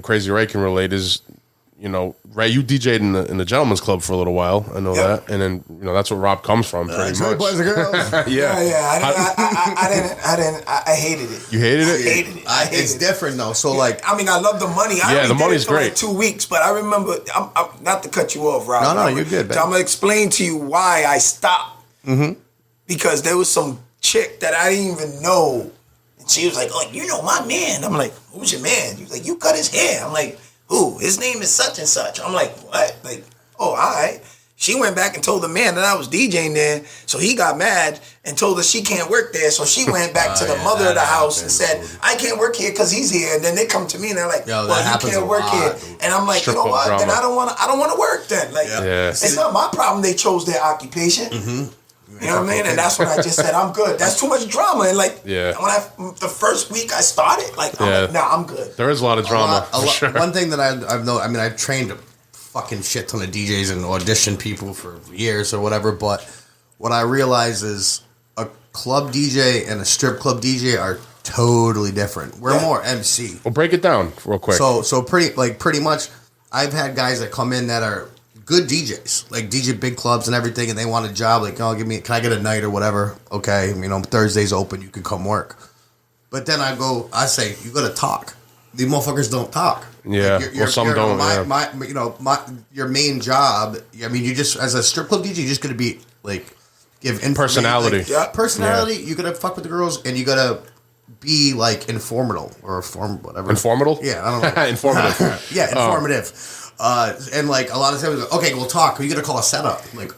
Krazee Rae can relate is, you know, Ray, you DJ'd in the Gentleman's Club for a little while. I know that, and then that's where Rob comes from, pretty much. Boys and girls. I hated it. You hated it? I hated it. It's different though. So like, I love the money. The money's great. Like 2 weeks, but I remember. I'm not to cut you off, Rob. No, you're good. I'm gonna explain to you why I stopped. Because there was some chick that I didn't even know, and she was like, "Oh, you know my man." I'm like, "Who's your man?" She was like, "You cut his hair." I'm like, "Who? His name is such and such." I'm like, "What?" Like, "Oh, all right." She went back and told the man that I was DJing there, so he got mad and told her she can't work there. So she went back to the mother of the house and said, "I can't work here because he's here." And then they come to me and they're like, "Well, you can't work here." And I'm like, "You know what? Then I don't want to work then." Like, it's not my problem. They chose their occupation. You know what I mean? And that's when I just said, I'm good. That's too much drama. And like, when the first week I started, like, I'm like, nah, I'm good. There is a lot of drama. Sure. One thing that I've known, I've trained a fucking shit ton of DJs and auditioned people for years or whatever, but what I realize is a club DJ and a strip club DJ are totally different. We're more MC. Well, break it down real quick. So pretty much I've had guys that come in that are good DJs, like DJ big clubs and everything, and they want a job. Like, oh, can I get a night or whatever? Okay, Thursday's open. You can come work. But then I say, you got to talk. These motherfuckers don't talk. Yeah, like some don't. Your main job. I mean, you just as a strip club DJ, you're just gonna be like give personality. Personality. You gotta fuck with the girls, and you gotta be like informative or whatever. Informative? Yeah, I don't know. Informative. Yeah, informative. And like a lot of times, okay, we'll talk. You gotta call a setup. I'm like,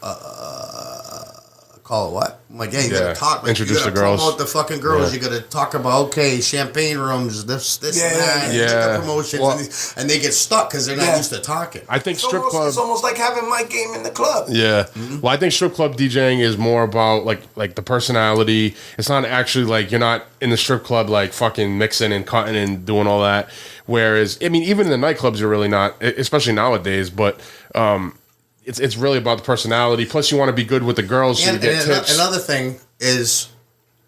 call it what? I'm like, yeah, you gotta talk. Like, introduce the girls. Promote the fucking girls. You gotta talk about champagne rooms, this, and that. Yeah. The promotions, Well, and they get stuck because they're not used to talking. I think It's almost like having my game in the club. Yeah. Well, I think strip club DJing is more about like the personality. It's not actually like you're not in the strip club like fucking mixing and cutting and doing all that. Whereas, I mean, even in the nightclubs, you're really not, especially nowadays. But it's really about the personality. Plus, you want to be good with the girls so you get tips. Another thing is,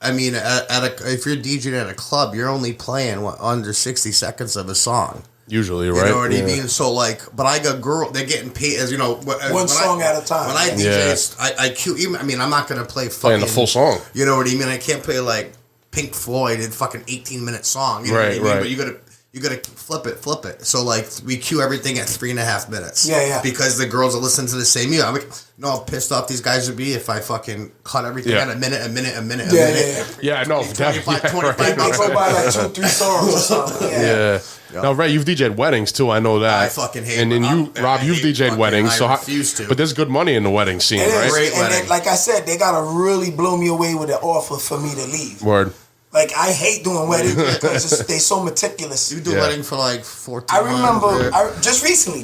I mean, if you're DJing at a club, you're only playing under 60 seconds of a song. Usually, right? You know what I mean? So, like, but I got they're getting paid, as you know. One song at a time. When I DJ, I cue, even, I mean, I'm not going to play playing the full song. You know what I mean? I can't play, like, Pink Floyd and fucking 18-minute song. You know what I mean? Right. But you gotta flip it. So like we cue everything at 3.5 minutes. Yeah. Because the girls are listening to the same music. I'm like, how pissed off these guys would be if I fucking cut everything at a minute. Yeah, I know. 25 They go by like 2-3 songs or something. Yeah. Now, Ray, you've DJ'd weddings too. I know that. I fucking hate. And then Rob, you've DJ'd weddings. I refuse to. But there's good money in the wedding scene, right? Great wedding. Then, like I said, they gotta really blow me away with an offer for me to leave. Word. Like, I hate doing weddings because they so meticulous. You do wedding for like 14 I remember just recently,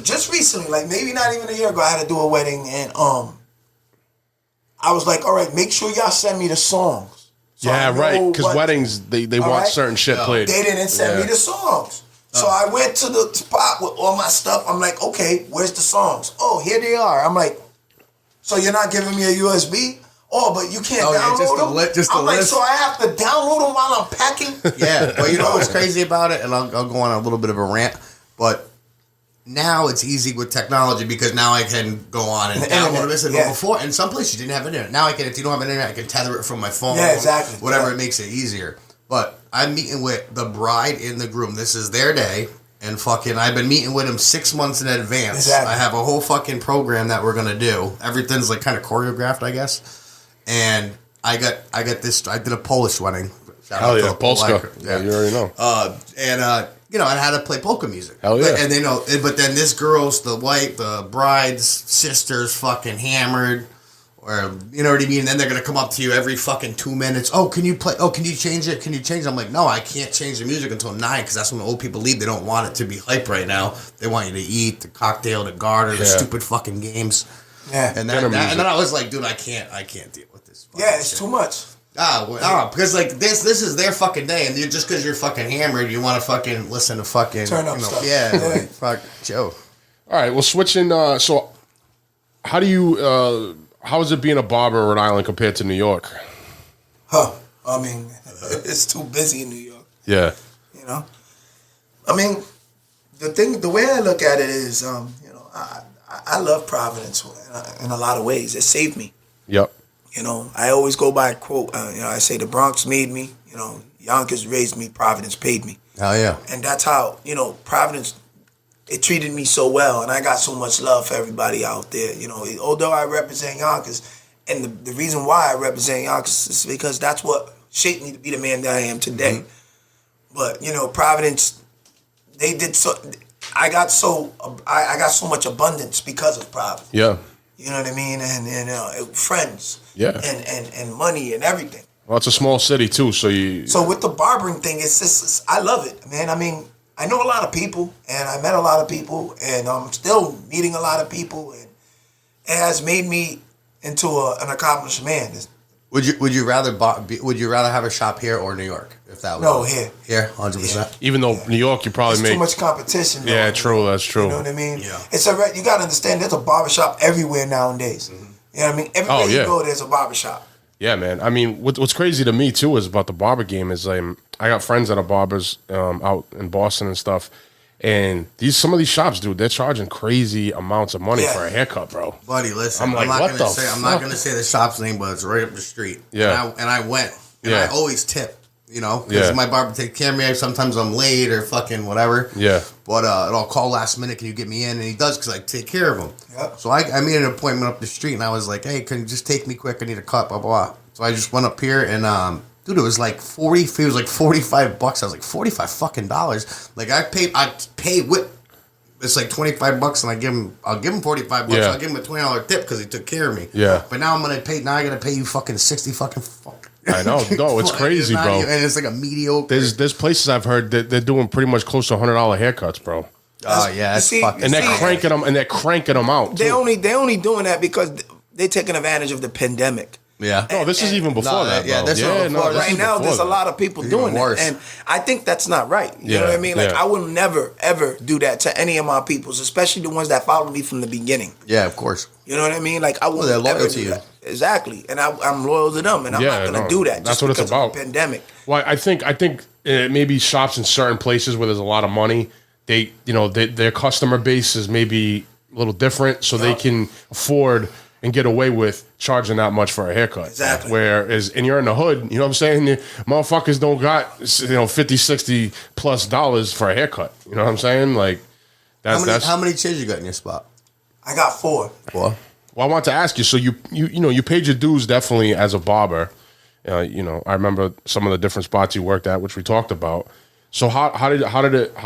like maybe not even a year ago, I had to do a wedding, and I was like, all right, make sure y'all send me the songs. So Yeah, right. Because weddings, they want certain shit played. They didn't send me the songs. So I went to the spot with all my stuff. I'm like, okay, where's the songs? Oh, here they are. I'm like, so you're not giving me a USB? Oh, but you can't download them? I'm like, so I have to download them while I'm packing? Yeah, well, you know what's crazy about it? And I'll go on a little bit of a rant, but now it's easy with technology because now I can go on and download this. But before, in some places you didn't have internet. Now I can, if you don't have internet, I can tether it from my phone. Yeah, exactly. Whatever, it makes it easier. But I'm meeting with the bride and the groom. This is their day. And fucking, I've been meeting with them 6 months in advance. Exactly. I have a whole fucking program that we're going to do. Everything's like kind of choreographed, I guess. And I got this. I did a Polish wedding. Hell yeah, Polska. Yeah, you already know. I had to play polka music. Hell yeah. And they know. But then this girl's the bride's sister's fucking hammered, or you know what I mean. And then they're gonna come up to you every fucking 2 minutes. Oh, can you play? Oh, can you change it? Can you change it? I'm like, no, I can't change the music until 9 because that's when the old people leave. They don't want it to be hype right now. They want you to eat the cocktail, the garter, the stupid fucking games. Yeah. And then I was like, dude, I can't deal with this. Yeah, it's too much. Because like this is their fucking day, and just because you're fucking hammered, you want to fucking listen to fucking turn up stuff. Yeah, like, fuck Joe. All right, well, switching. So, how do you? How is it being a barber in Rhode Island compared to New York? I mean, it's too busy in New York. Yeah. You know, I mean, the way I look at it is, I love Providence in a lot of ways. It saved me. Yep. You know, I always go by a quote. I say the Bronx made me. You know, Yonkers raised me. Providence paid me. Oh yeah. And that's how Providence. It treated me so well, and I got so much love for everybody out there. You know, although I represent Yonkers, and the reason why I represent Yonkers is because that's what shaped me to be the man that I am today. Mm-hmm. But Providence, they did so. I got so much abundance because of Providence. Yeah. You know what I mean? And friends. Yeah. And money and everything. Well, it's a small city too, so you. So with the barbering thing, it's just I love it, man. I mean, I know a lot of people, and I met a lot of people, and I'm still meeting a lot of people, and it has made me into an accomplished man. Would you rather have a shop here or New York? If that was here, 100%. Even though New York, you probably too much competition. Yeah, true. That's true. You know what I mean? Yeah. You got to understand. There's a barbershop everywhere nowadays. Mm-hmm. You know what I mean? Everywhere you go, there's a barbershop. Yeah, man. I mean, what's crazy to me too is about the barber game is I got friends that are barbers out in Boston and stuff, And some of these shops, dude, they're charging crazy amounts of money for a haircut, bro. Buddy, listen, I'm not gonna say the shop's name, but it's right up the street. Yeah. And I went, and I always tip, because my barber takes care of me. Sometimes I'm late or fucking whatever. Yeah. But I'll call last minute, can you get me in? And he does, because I take care of him. Yep. So I made an appointment up the street, and I was like, hey, can you just take me quick? I need a cut, blah, blah. So I just went up here, and dude, it was like $45. I was like, $45 fucking dollars. Like I pay with, it's like $25, and I'll give him $45. I'll give him a $20 tip because he took care of me. Yeah. But now I gotta pay you fucking 60 fucking fuck. I know, no, it's crazy, bro. And it's like a mediocre. There's places I've heard that they're doing pretty much close to $100 haircuts, bro. Oh yeah, they're cranking them out. They only doing that because they're taking advantage of the pandemic. Yeah. No, this is even before that. Yeah, this is before. Right now, there's a lot of people doing that, and I think that's not right. You know what I mean? Like, I will never ever do that to any of my peoples, especially the ones that followed me from the beginning. Yeah, of course. You know what I mean? Like, I won't ever do that. Exactly, and I'm loyal to them, and I'm not gonna do that. That's what it's about. Pandemic. Well, I think maybe shops in certain places where there's a lot of money, their customer base is maybe a little different, so they can afford and get away with charging that much for a haircut. Exactly. Whereas, and you're in the hood, you know what I'm saying? Motherfuckers don't got, $50, $60 plus dollars for a haircut. You know what I'm saying? Like, how many chairs you got in your spot? I got 4. 4? Well, I want to ask you, so you paid your dues definitely as a barber. I remember some of the different spots you worked at, which we talked about. So how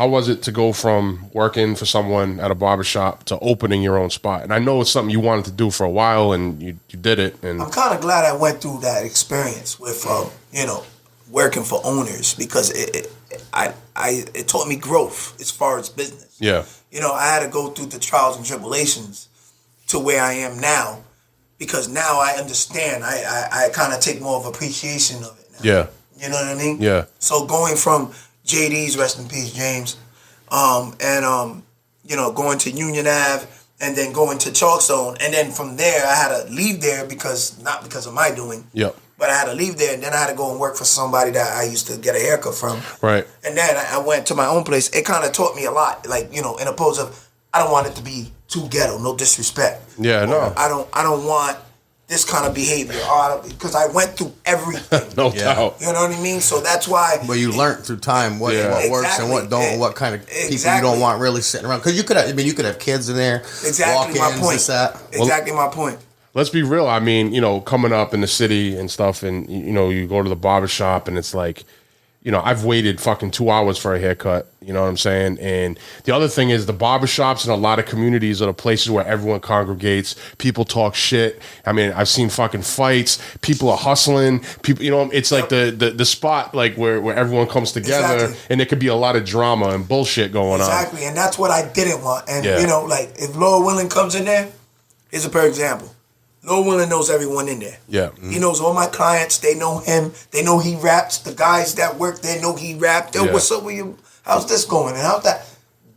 was it to go from working for someone at a barbershop to opening your own spot? And I know it's something you wanted to do for a while, and you did it. And I'm kind of glad I went through that experience with working for owners, because it taught me growth as far as business. Yeah. I had to go through the trials and tribulations to where I am now, because now I understand. I kind of take more of appreciation of it now. Yeah. You know what I mean? Yeah. So going from JD's, rest in peace, James, going to Union Ave, and then going to Chalkstone, and then from there I had to leave there not because of my doing. Yep. But I had to leave there, and then I had to go and work for somebody that I used to get a haircut from. Right. And then I went to my own place. It kind of taught me a lot, like, in opposed of, I don't want it to be too ghetto, no disrespect. Yeah, no. I don't want this kind of behavior, because I went through everything. No doubt. You know what I mean? So that's why. But you learned through time what works and what don't, what kind of people you don't want really sitting around. Because you could have kids in there. Exactly my point. Exactly my point. Let's be real. I mean, coming up in the city and stuff, and you go to the barbershop, and it's like, I've waited fucking 2 hours for a haircut. You know what I'm saying? And the other thing is, the barbershops in a lot of communities are the places where everyone congregates. People talk shit. I mean, I've seen fucking fights. People are hustling. People, it's like the spot, like where everyone comes together, and there could be a lot of drama and bullshit going on. Exactly, and that's what I didn't want. And like, if Lord Willing comes in there, here's a perfect example. Lord Willing knows everyone in there. Yeah. Mm-hmm. He knows all my clients. They know him. They know he raps. The guys that work there know he rapped. What's up with you? How's this going? And how's that?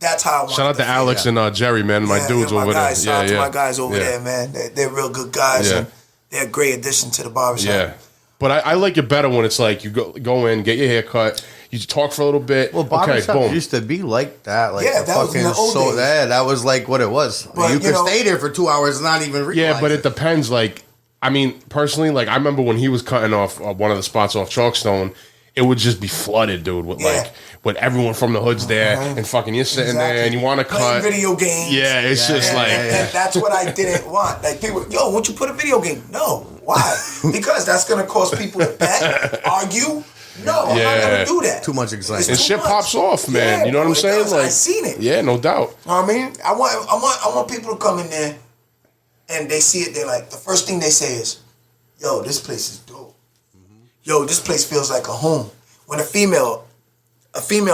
That's how I want. Shout out to Alex and Jerry, man. My dudes over there. Shout out to my guys over there, man. They're real good guys. And they're a great addition to the barbershop. Yeah. But I like it better when it's like you go in, get your hair cut, you talk for a little bit. Well, barbershops used to be like that. Like that was in the old days. That was like what it was. But, you could stay there for 2 hours and not even realize. Yeah, but it depends. Like, I mean, personally, like, I remember when he was cutting off one of the spots off Chalkstone, it would just be flooded, dude, with everyone from the hoods there, and fucking you're sitting there and you want to cut video games. Yeah, it's just like and that's what I didn't want. Like, people, won't you put a video game? No, why? Because that's gonna cause people to bet, argue. No, I'm not gonna do that. Too much excitement. And shit pops off, man. You know what I'm saying? Like, I seen it. Yeah, no doubt. You know what I mean? I want people to come in there and they see it. They're like, the first thing they say is, "Yo, this place is dope. Yo, this place feels like a home." When a female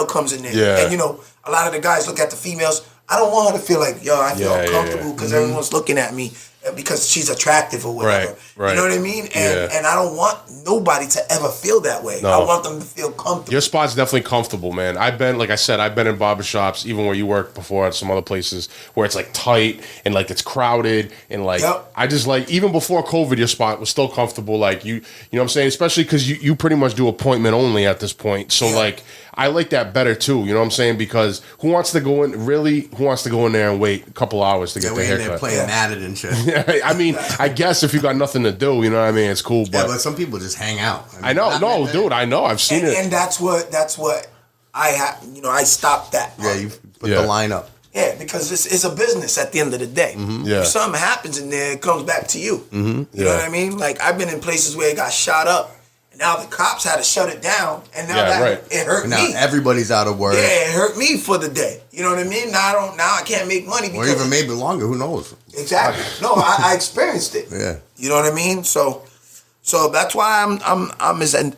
comes in there, and a lot of the guys look at the females. I don't want her to feel like, I feel uncomfortable because everyone's looking at me. because she's attractive or whatever. Right. You know what I mean? And I don't want nobody to ever feel that way. No. I want them to feel comfortable. Your spot's definitely comfortable, man. I've been, like I said, I've been in barbershops, even where you worked before at some other places, where it's like tight and like it's crowded and like I just like, even before COVID, your spot was still comfortable. Like you know what I'm saying? Especially because you pretty much do appointment only at this point. So like I like that better too. You know what I'm saying? Because who wants to go in there and wait a couple hours to get their haircut? They're playing Madden and shit. I mean, I guess if you got nothing to do, you know what I mean? It's cool. But some people just hang out. I know. No, dude, I know. I've seen it. And that's what I have. You know, I stopped that. Yeah, you put the line up. Yeah, because it's a business at the end of the day. Yeah. If something happens in there, it comes back to you. You know what I mean? Like, I've been in places where it got shot up, and now the cops had to shut it down, and now it hurt now me. Everybody's out of work. Yeah, it hurt me for the day. You know what I mean? Now I can't make money because or even maybe longer. Who knows? Exactly. No, I experienced it. Yeah. You know what I mean? So that's why I'm as I'm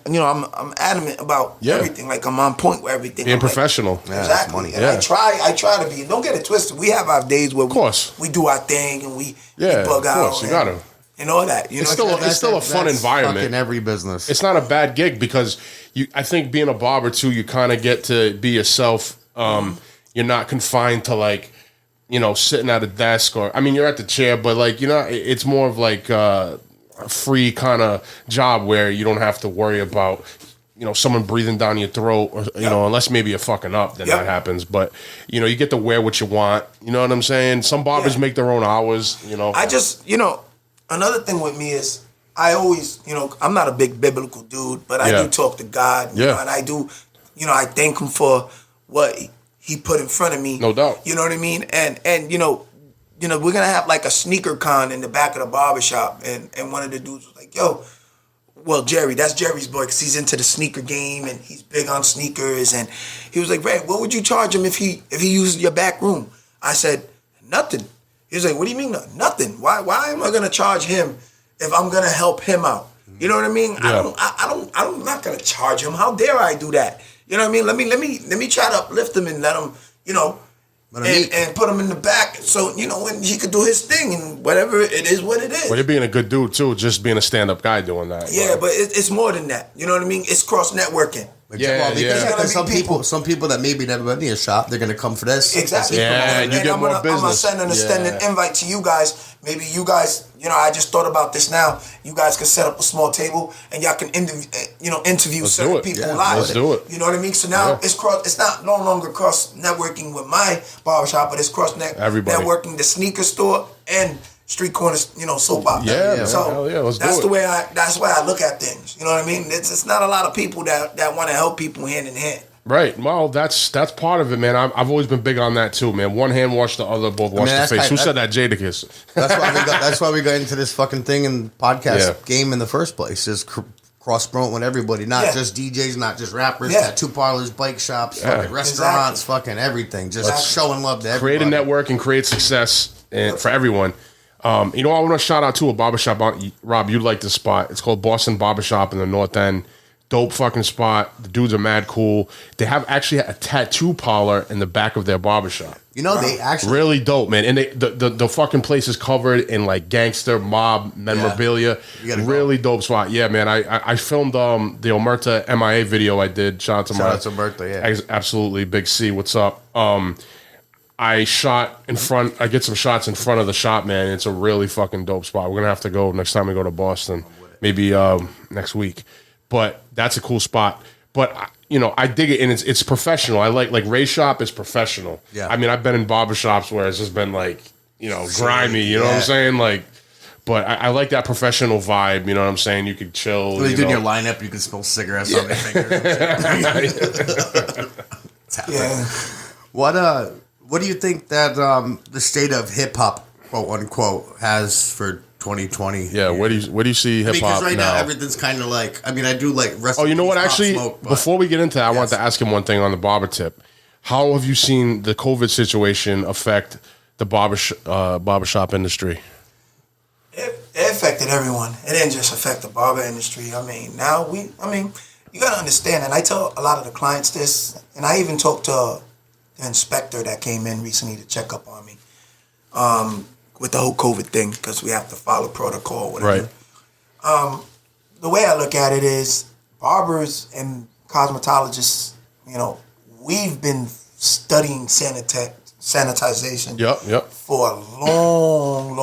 adamant about everything. Like, I'm on point with everything. Being professional. Yeah, exactly. money. And I try to be. Don't get it twisted. We have our days where we do our thing and we bug out. Of course, you gotta. And all that. You know, it's still a fun environment. In every business. It's not a bad gig because I think being a barber too, you kind of get to be yourself. You're not confined to like, sitting at a desk or, I mean, you're at the chair, but like, it's more of like a free kind of job where you don't have to worry about, someone breathing down your throat or, unless maybe you're fucking up, then that happens. But, you get to wear what you want. You know what I'm saying? Some barbers make their own hours, I just, another thing with me is I always, I'm not a big biblical dude, but I do talk to God. You know, and I do, I thank him for what he put in front of me. No doubt. You know what I mean? And we're going to have like a sneaker con in the back of the barbershop. And one of the dudes was like, yo, well, Jerry, that's Jerry's boy because he's into the sneaker game and he's big on sneakers. And he was like, Ray, what would you charge him if he used your back room? I said, nothing. He was like, what do you mean nothing? Why am I gonna charge him if I'm gonna help him out? You know what I mean? Yeah. I'm not gonna charge him. How dare I do that? You know what I mean? Let me try to uplift him and let him, and put him in the back so, when he could do his thing and whatever it is what it is. Well, you're being a good dude too, just being a stand-up guy doing that. Yeah, but it's more than that. You know what I mean? It's cross-networking. Because some people that maybe never been to your shop, they're gonna come for this. Exactly. Yeah, and you get more business. I'm gonna send an extended invite to you guys. Maybe you guys, I just thought about this now. You guys can set up a small table and y'all can interview certain people live. Let's do it. You know what I mean? So now it's not no longer cross networking with my barbershop, but it's cross networking the sneaker store and street corners, Soapbox. Yeah, so let's do that's it. the way that's why I look at things. You know what I mean? It's not a lot of people that want to help people hand in hand. Right. Well, that's part of it, man. I've always been big on that too, man. One hand wash the other, both wash the face. Who said that? Jadakiss. That's why we got into this fucking thing in podcast game in the first place. Is cross promote with everybody, not just DJs, not just rappers, tattoo parlors, bike shops, fucking restaurants, fucking everything. Just showing love to everybody. Create a network and create success for everyone. I want to shout out to a barbershop. Rob, you like this spot. It's called Boston Barbershop in the North End. Dope fucking spot. The dudes are mad cool. They have actually a tattoo parlor in the back of their barbershop. They actually really dope, man. And the fucking place is covered in like gangster mob memorabilia. Really dope spot. Yeah, man. I filmed the Omerta MIA video I did. Shout out to Omerta, yeah. Absolutely. Big C, what's up? I shot in front. I get some shots in front of the shop, man. It's a really fucking dope spot. We're gonna have to go next time we go to Boston, maybe next week. But that's a cool spot. But I dig it, and it's professional. I like Ray's shop is professional. Yeah. I mean, I've been in barbershops where it's just been like grimy. You know what I'm saying? Like, but I like that professional vibe. You know what I'm saying? You could chill. When you do your lineup, you can smell cigarettes on your fingers. What do you think that the state of hip hop, quote unquote, has for 2020? Yeah, where do you see hip hop because right now now? everything's kind of like. I mean, I do like. Oh, you know what? Actually, before we get into that, I wanted to ask him one thing on the barber tip. How have you seen the COVID situation affect the barbershop industry? It affected everyone. It didn't just affect the barber industry. I mean, you got to understand, and I tell a lot of the clients this, and I even talked to the inspector that came in recently to check up on me. with the whole COVID thing because we have to follow protocol, whatever. Right. The way I look at it is barbers and cosmetologists, we've been studying sanitization for a long.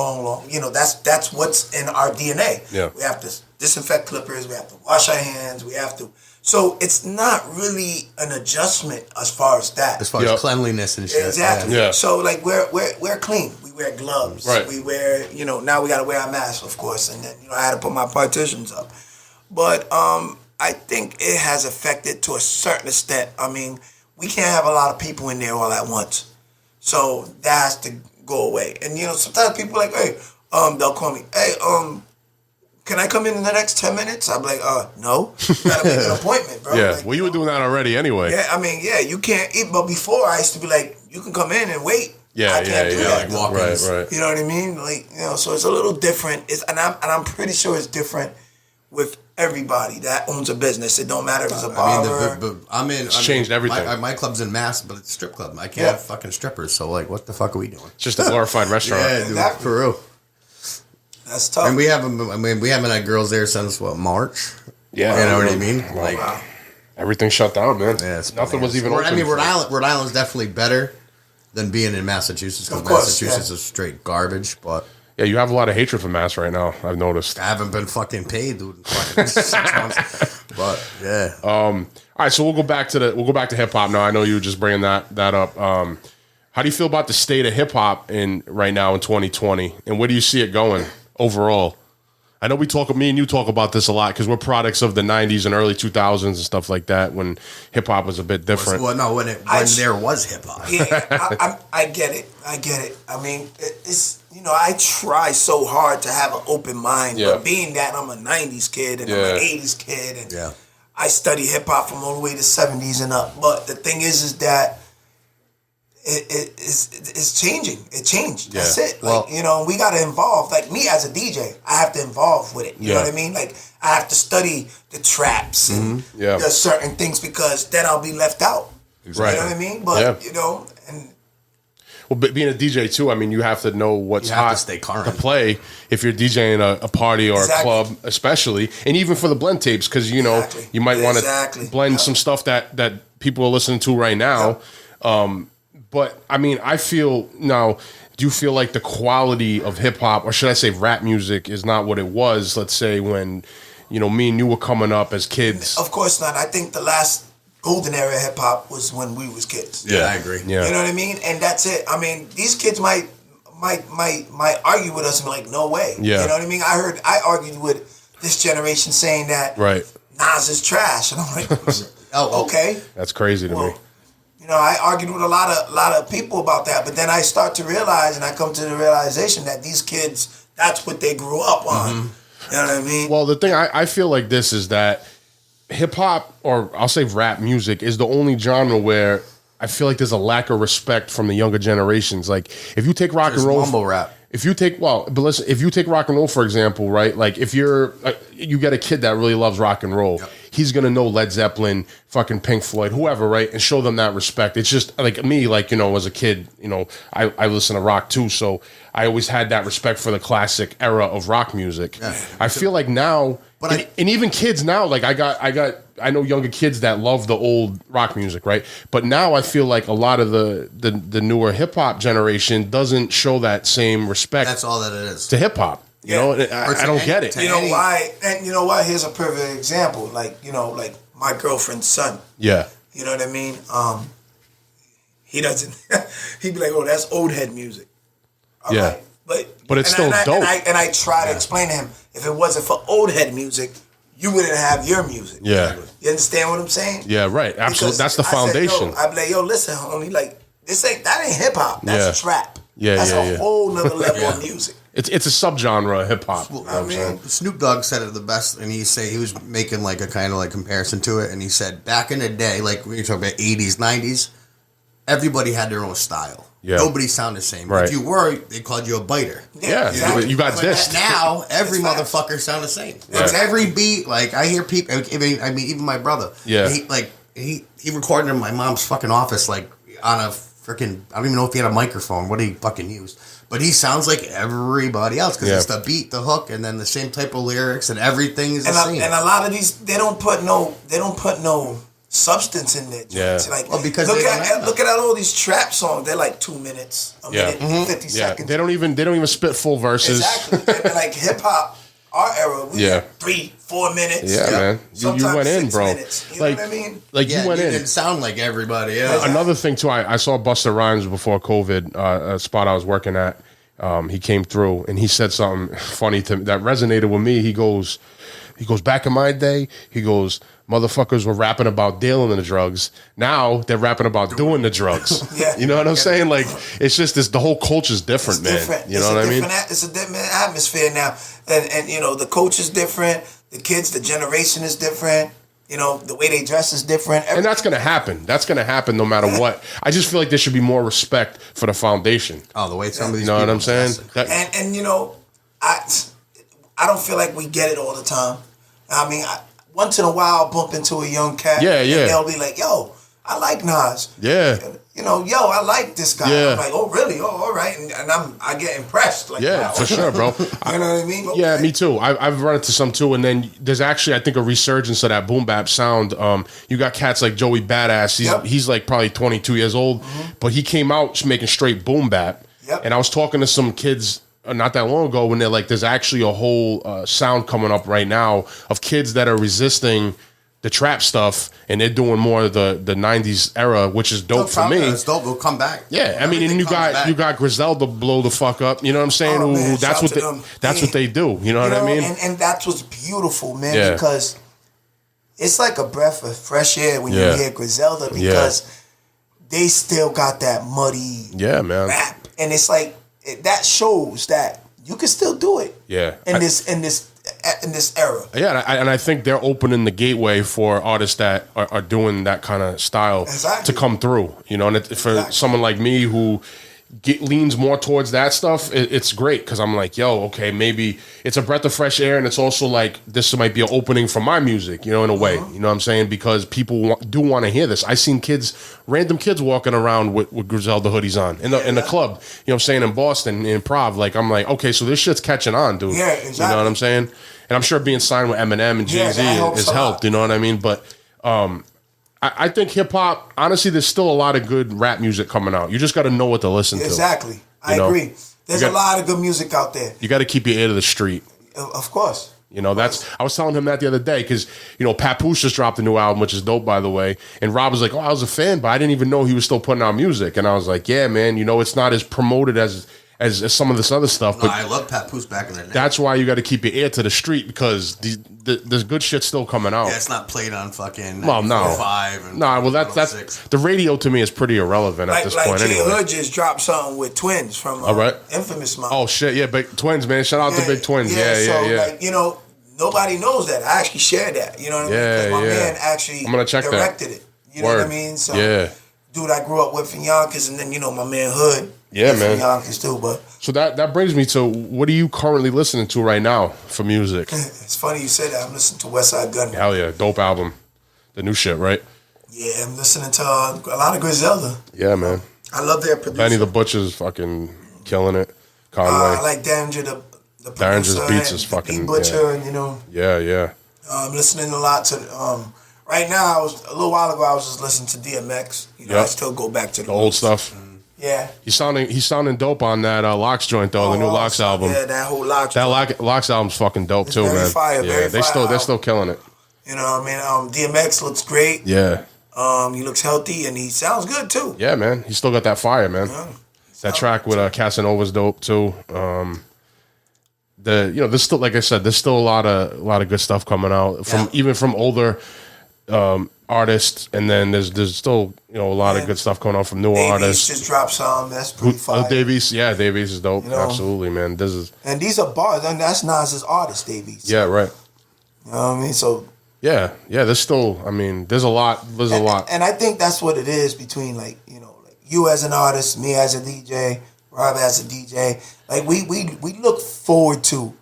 That's what's in our DNA. Yeah. We have to disinfect clippers. We have to wash our hands. We have to. So it's not really an adjustment as far as that. As far as cleanliness and shit. Exactly. Yeah. So like we're clean. We wear gloves. Right. We wear now we got to wear our masks, of course, and then I had to put my partitions up. But I think it has affected to a certain extent. I mean, we can't have a lot of people in there all at once. So that has to go away. And sometimes people are like, hey, they'll call me, hey, can I come in the next 10 minutes? I'm like, no. You gotta make an appointment, bro. Yeah. Like, Well, you were doing that already anyway. Yeah, I mean, you can't eat. But before I used to be like, you can come in and wait. I can't do that. Like walk-ins. Right. You know what I mean? Like, so it's a little different. And I'm pretty sure it's different with everybody that owns a business. It don't matter if it's a barber. It's changed everything. My club's in Mass, but it's a strip club. I can't have fucking strippers. So like, what the fuck are we doing? It's just a glorified restaurant. Yeah, dude, Exactly. for real. That's tough. And we haven't had girls there since March. Yeah. You know what I mean? Like, Wow. Everything shut down, man. yeah, it's Nothing was even bananas. open. Rhode Island's definitely better than being in Massachusetts because Of course, Massachusetts is straight garbage. But Yeah, you have a lot of hatred for Mass right now, I've noticed. I haven't been fucking paid, dude, in fucking 6 months. But yeah. All right, so we'll go back to hip hop now. I know you were just bringing that up. How do you feel about the state of hip hop right now in 2020, and where do you see it going overall? I know me and you talk about this a lot because we're products of the 90s and early 2000s and stuff like that when hip hop was a bit different. Well, no, when there was hip hop. Yeah, I get it. I mean, it's I try so hard to have an open mind, but being that I'm a 90s kid and I'm an 80s kid, and I study hip hop from all the way to 70s and up. But the thing is that it's changing. It changed. Yeah. That's it. Well, like, we got to involve. Like me as a DJ, I have to involve with it. You know what I mean? Like I have to study the traps and the certain things because then I'll be left out. Exactly. You know what I mean? But and Well, being a DJ too, I mean, you have to know what's hot to stay current. to play if you're DJing a party or Exactly. a club, especially, and even for the blend tapes, because you might want to blend some stuff that people are listening to right now. But I mean, I feel now. Do you feel like the quality of hip hop, or should I say rap music, is not what it was? Let's say when me and you were coming up as kids. Of course not. I think the last golden era of hip hop was when we was kids. Yeah, I agree. Yeah. You know what I mean? And that's it. I mean, these kids might argue with us and be like, no way. Yeah. You know what I mean? I argued with this generation saying that Nas is trash. And I'm like, okay. That's crazy to me. I argued with a lot of people about that, but then I start to realize, and I come to the realization that these kids, that's what they grew up on. Mm-hmm. You know what I mean? Well, the thing I feel like this is that hip hop, or I'll say rap music, is the only genre where I feel like there's a lack of respect from the younger generations. Like if you take rock and roll, mumble rap. If you take if you take rock and roll for example, right? Like if you get a kid that really loves rock and roll, he's gonna know Led Zeppelin, fucking Pink Floyd, whoever, right? And show them that respect. It's just like me, as a kid, I listen to rock too, so I always had that respect for the classic era of rock music. Yeah. I feel like now, and even kids now, like I know younger kids that love the old rock music, right? But now I feel like a lot of the newer hip hop generation doesn't show that same respect. That's all that it is to hip hop. I don't get it. You know why? And you know what? Here's a perfect example. Like my girlfriend's son. Yeah. You know what I mean? He doesn't. He'd be like, "Oh, that's old head music." All right. But it's still dope. And I try to explain to him, if it wasn't for old head music, you wouldn't have your music. Yeah. You understand what I'm saying? Yeah, right. Absolutely. Because that's the foundation. I'd be like, yo, listen, homie, like that ain't hip hop. That's trap. Yeah, that's a whole nother level of Yeah. music. It's a subgenre of hip hop. Snoop Dogg said it the best, and he was making like a kind of like comparison to it, and he said back in the day, like when you talk about 80s, 90s, everybody had their own style. Yeah. Nobody sounded the same. Right. If you were, they called you a biter. Yeah, exactly. You got dissed. Now every motherfucker sound the same. It's every beat. Like I hear people. I mean, even my brother. Yeah. He recorded in my mom's fucking office, like on a freaking. I don't even know if he had a microphone. What did he fucking use? But he sounds like everybody else because it's the beat, the hook, and then the same type of lyrics, and everything is the same. And a lot of these, they don't put no substance in there. Yeah. Like, well, because look at all these trap songs. They're like 2 minutes, a minute, 50 seconds. They don't even spit full verses. Exactly. And like hip hop, our era, we had 3-4 minutes. Yeah, man. You went in, bro. Minutes. You know what I mean? Like you went in. Didn't sound like everybody else. Another thing too, I saw Busta Rhymes before COVID, a spot I was working at. He came through and he said something funny to me that resonated with me. He goes, back in my day, he goes, motherfuckers were rapping about dealing in the drugs. Now they're rapping about doing the drugs. You know what I'm saying? Like, it's just this, the whole culture's different, man. Different. You know what I mean? It's a different atmosphere now. And you know, the culture's different. The kids, the generation is different. You know, the way they dress is different. And that's going to happen. That's going to happen no matter what. I just feel like there should be more respect for the foundation. Oh, the way some of these You know what I'm saying? And you know, I don't feel like we get it all the time. I mean, once in a while, I'll bump into a young cat. Yeah. And they'll be like, yo, I like Nas. Yeah. You know, yo, I like this guy. Yeah. I'm like, oh, really? Oh, all right. And I get impressed. Like, Yeah, wow. for sure, bro. You know what I mean? Okay. Yeah, me too. I've run into some too, and then there's actually, I think, a resurgence of that boom bap sound. You got cats like Joey Badass. He's like probably 22 years old, but he came out making straight boom bap. And I was talking to some kids not that long ago when they're like, there's actually a whole sound coming up right now of kids that are resisting the trap stuff, and they're doing more of the 90s era, which is dope for me. It's dope. We'll come back. Yeah, I mean, and you got Griselda blow the fuck up. You know what I'm saying? Oh, man, that's what they do. You know what I mean? And that's what's beautiful, man, because it's like a breath of fresh air when you hear Griselda, because they still got that muddy rap, and it's like that shows that you can still do it. In this era. Yeah, and I think they're opening the gateway for artists that are doing that kind of style to come through. You know, and for someone like me who leans more towards that stuff, it's great because I'm like, yo, okay, maybe it's a breath of fresh air, and it's also like this might be an opening for my music, you know, in a way. You know what I'm saying? Because people do want to hear this. I seen random kids walking around with Griselda hoodies on in the club, you know what I'm saying, in Boston, in Improv. Like, I'm like, okay, so this shit's catching on, dude. Yeah, exactly. You know what I'm saying? And I'm sure being signed with Eminem and Jay-Z has helped, you know what I mean? But I think hip-hop, honestly, there's still a lot of good rap music coming out. You just got to know what to listen to. Exactly. I agree. There's a lot of good music out there. You got to keep your ear to the street. Of course. You know, I was telling him that the other day because, you know, Papoose just dropped a new album, which is dope, by the way. And Rob was like, oh, I was a fan, but I didn't even know he was still putting out music. And I was like, yeah, man, you know, it's not as promoted as some of this other stuff. But I love Papoose back in the day. That's why you got to keep your ear to the street because there's good shit still coming out. Yeah, it's not played on fucking 5 and that's the radio to me is pretty irrelevant at this point Jay anyway. Hood just dropped something with Twins from Infamous Mob. Oh shit, yeah, Big Twins, man. Shout out to Big Twins. Yeah. Like, you know, nobody knows that. I actually shared that. You know what I mean? Because my man actually I'm gonna check directed it. You know what I mean? So dude I grew up with in Yonkers, and then, you know, my man Hood. Yeah, man. Yonkers too, but so that brings me to, what are you currently listening to right now for music? It's funny you said that. I'm listening to Westside Gunman. Hell yeah, dope album. The new shit, right? Yeah, I'm listening to a lot of Griselda. Yeah, man. I love their producer. Benny the Butcher's fucking killing it. Conway. I like Danger, the Danger's producer, beats and is fucking Beat Butcher, and you know. Yeah. I'm listening a lot to. Right now, a little while ago, I was just listening to DMX. You know, I still go back to the old stuff. Yeah, he's sounding dope on that Locks joint though, the new Locks album. Yeah, that whole Locks. That Locks album's fucking dope too, man. Fire, yeah, they're still killing it. You know what I mean? DMX looks great. Yeah. He looks healthy and he sounds good too. Yeah, man. He still got that fire, man. Yeah. That track with Casanova's dope too. There's still, like I said, there's still a lot of good stuff coming out from older artists, and then there's still, you know, a lot of good stuff coming out from newer artists. Just dropped some. That's pretty fire. Davies is dope. You know? Absolutely, man. And these are bars. And that's Nas's artist, Davies. Yeah, right. You know what I mean? So yeah. There's still, I mean, there's a lot. And I think that's what it is between, like, you know, like you as an artist, me as a DJ, Rob as a DJ. Like we look forward to,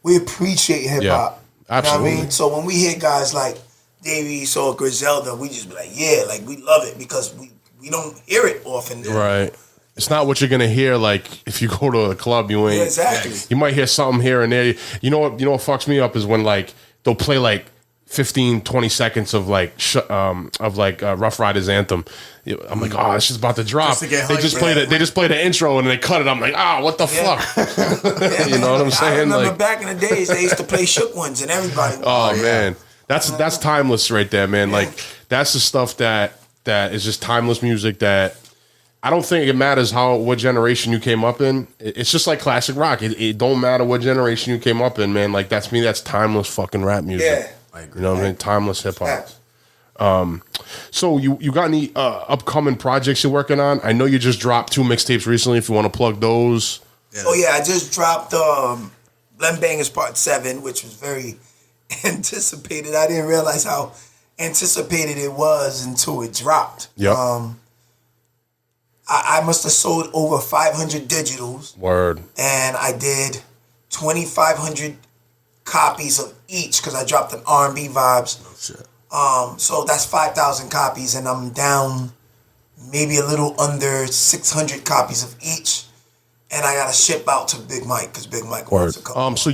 we appreciate hip hop. Yeah, absolutely. You know what I mean? So when we hear guys like Davies or Griselda, we just be like, yeah, like we love it because we don't hear it often. Right. It's not what you're gonna hear. Like if you go to a club, you ain't. Yeah, exactly. You might hear something here and there. You know what? You know what fucks me up is when like they'll play like 15, 20 seconds of like Rough Riders anthem. I'm like, oh, it's just about to drop. Just to get they hyped, just man. play the intro and they cut it. I'm like, what the fuck? You know what I'm saying? I remember Like, back in the days, they used to play Shook Ones and everybody. oh man, that's timeless right there, man. Yeah. Like that's the stuff that is just timeless music that I don't think it matters what generation you came up in. It's just like classic rock. It don't matter what generation you came up in, man. Like that's timeless fucking rap music. Yeah. I agree. You know what I mean? Timeless hip hop. Facts. So you got any upcoming projects you're working on? I know you just dropped 2 mixtapes recently. If you want to plug those. Oh yeah, I just dropped Blend Bangers Part 7, which was very anticipated. I didn't realize how anticipated it was until it dropped. Yep. I must have sold over 500 digitals. Word. And I did 2,500 copies of each because I dropped an R&B vibes. Oh, shit. So that's 5,000 copies, and I'm down maybe a little under 600 copies of each. And I gotta ship out to Big Mike because Big Mike wants a couple. So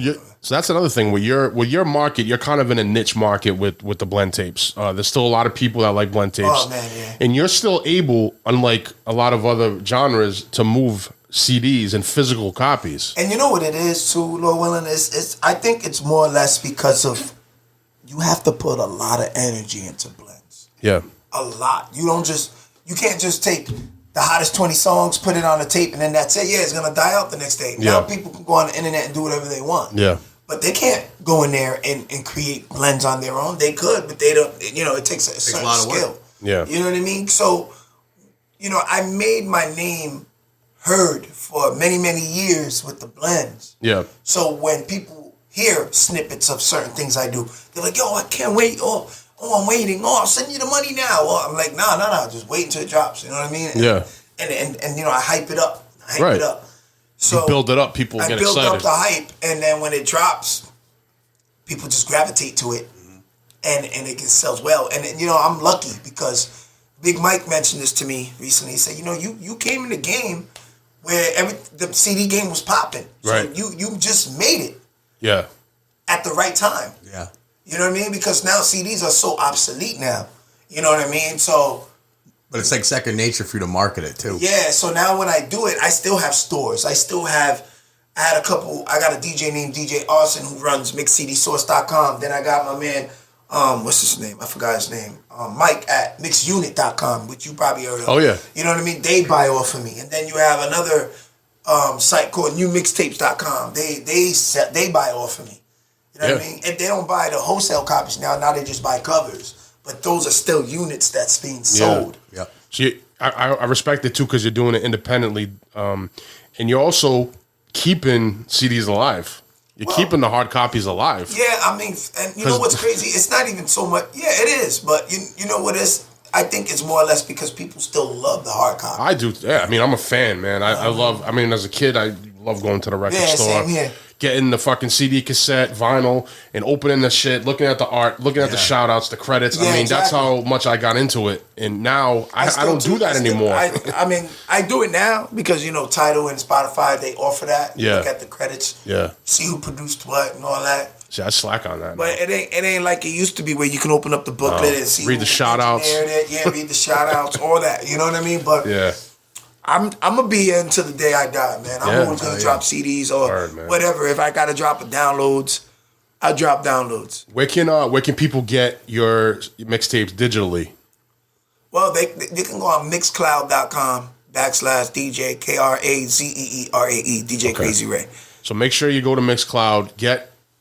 that's another thing with your market. You're kind of in a niche market with the blend tapes. There's still a lot of people that like blend tapes. Oh man, yeah. And you're still able, unlike a lot of other genres, to move CDs and physical copies. And you know what it is too, Lord willing, it's I think it's more or less because of you have to put a lot of energy into blends. Yeah. A lot. You can't just take the hottest 20 songs, put it on a tape, and then that's it. Yeah, it's gonna die out the next day. Yeah. Now people can go on the internet and do whatever they want. Yeah. But they can't go in there and create blends on their own. They could, but they don't. It takes a certain lot of work. skill. Yeah. You know what I mean? So, I made my name heard for many, many years with the blends. Yeah. So when people hear snippets of certain things I do, they're like, yo, I can't wait. Oh, I'm waiting. Oh, I'll send you the money now. I'm like, no. Just wait until it drops. You know what I mean? Yeah. And I hype it up. Right. So You build it up, people I get build excited. up the hype, and then when it drops, people just gravitate to it, and it sells well. And I'm lucky because Big Mike mentioned this to me recently. He said, you came in the game where the CD game was popping. So Right. you just made it Yeah. at the right time. Yeah. You know what I mean? Because now CDs are so obsolete now. You know what I mean? So But it's like second nature for you to market it too. yeah, so now when I do it, I still have stores. I got a DJ named DJ Arson who runs mixcdsource.com. Then I got my man, what's his name? I forgot his name. Mike at mixunit.com, which you probably heard of. Oh, yeah. You know what I mean? They buy off of me. And then you have another site called newmixtapes.com. They buy off of me. You know what I mean? And they don't buy the wholesale copies now. Now they just buy covers. But those are still units that's being sold. Yeah. So I respect it too because you're doing it independently, and you're also keeping CDs alive. You're keeping the hard copies alive. Yeah, I mean, and you know what's crazy? It's not even so much. Yeah, it is, but you know what is? I think it's more or less because people still love the hard copy. I do. Yeah, I mean, I'm a fan, man. I love. I mean, as a kid, I love going to the record store, same here. getting the fucking CD, cassette, vinyl, and opening the shit, looking at the art, looking at the shout outs, the credits. Yeah, I mean, that's exactly. how much I got into it. And now I still don't do that anymore. I mean, I do it now because Tidal and Spotify they offer that. You Yeah. look at the credits. Yeah. See who produced what and all that. See, I slack on that. But it ain't like it used to be where you can open up the booklet and see read who the shout-outs. engineered it. Yeah, read the shout outs, all that. You know what I mean? But yeah. I'm gonna be here until the day I die, man. I'm Yeah. always gonna drop CDs or Word, man. whatever. If I gotta drop downloads, I drop downloads. Where can people get your mixtapes digitally? Well, they can go on mixcloud.com/DJ KRAZEERAE DJ Krazee Rae. So make sure you go to Mixcloud.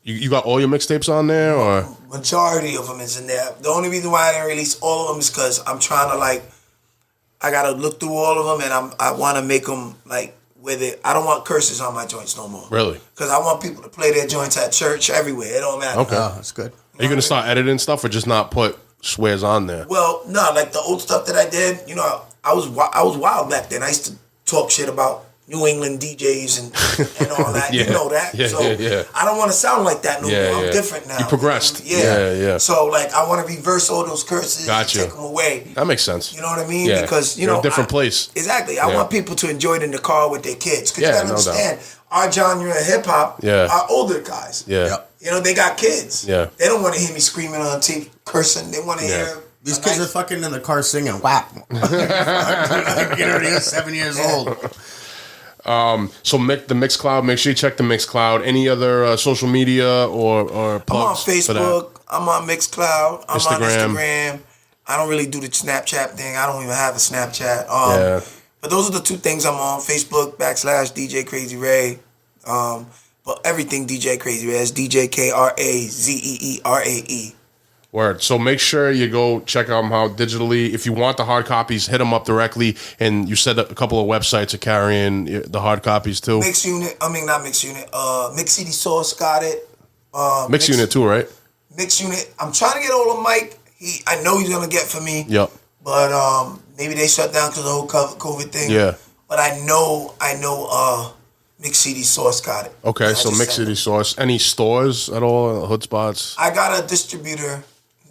You got all your mixtapes on there, or Majority of them is in there. The only reason why I didn't release all of them is because I'm trying to I gotta look through all of them, and I want to make them with it. I don't want curses on my joints no more. Really? Because I want people to play their joints at church everywhere. It don't matter. Okay. Oh, that's good. Are you gonna start editing stuff, or just not put swears on there? Well, no, the old stuff that I did. I was wild back then. I used to talk shit about New England DJs and all that. Yeah. You know that. Yeah, So yeah. I don't want to sound like that no Yeah, more. yeah. I'm different now. You progressed. Yeah. Yeah. So like I want to reverse all those curses Gotcha. and take them away. That makes sense. You know what I mean? Yeah. Because, you You're know. in a different place. Exactly. I Yeah. want people to enjoy it in the car with their kids. Because Yeah, you got to no doubt. understand, our genre of hip hop Yeah. are older guys. Yeah. Yep. You know, they got kids. Yeah. They don't want to hear me screaming on tape, cursing. They want to Yeah. hear. These a kids nice- are fucking in the car singing WAP. You're already 7 years old. So the Mixcloud, make sure you check the Mixcloud. Any other social media or I'm on plugs for that? Facebook. I'm on Mixcloud. I'm on Instagram. Instagram. I don't really do the Snapchat thing. I don't even have a Snapchat. Yeah. But those are the two things I'm on. Facebook /DJ Krazee Rae. But everything DJ Krazee Rae is DJ KRAZEERAE. Word. So make sure you go check out them out digitally. If you want the hard copies, hit them up directly. And you said a couple of websites are carrying the hard copies too. Mix City Source got it. Mix Unit too, right? Mix Unit. I'm trying to get hold of Mike. I know he's gonna get for me. Yep. But maybe they shut down because of the whole COVID thing. Yeah. But I know Mix City Source got it. Okay, I so just Mix sent City it. Source. Any stores at all? Hood spots? I got a distributor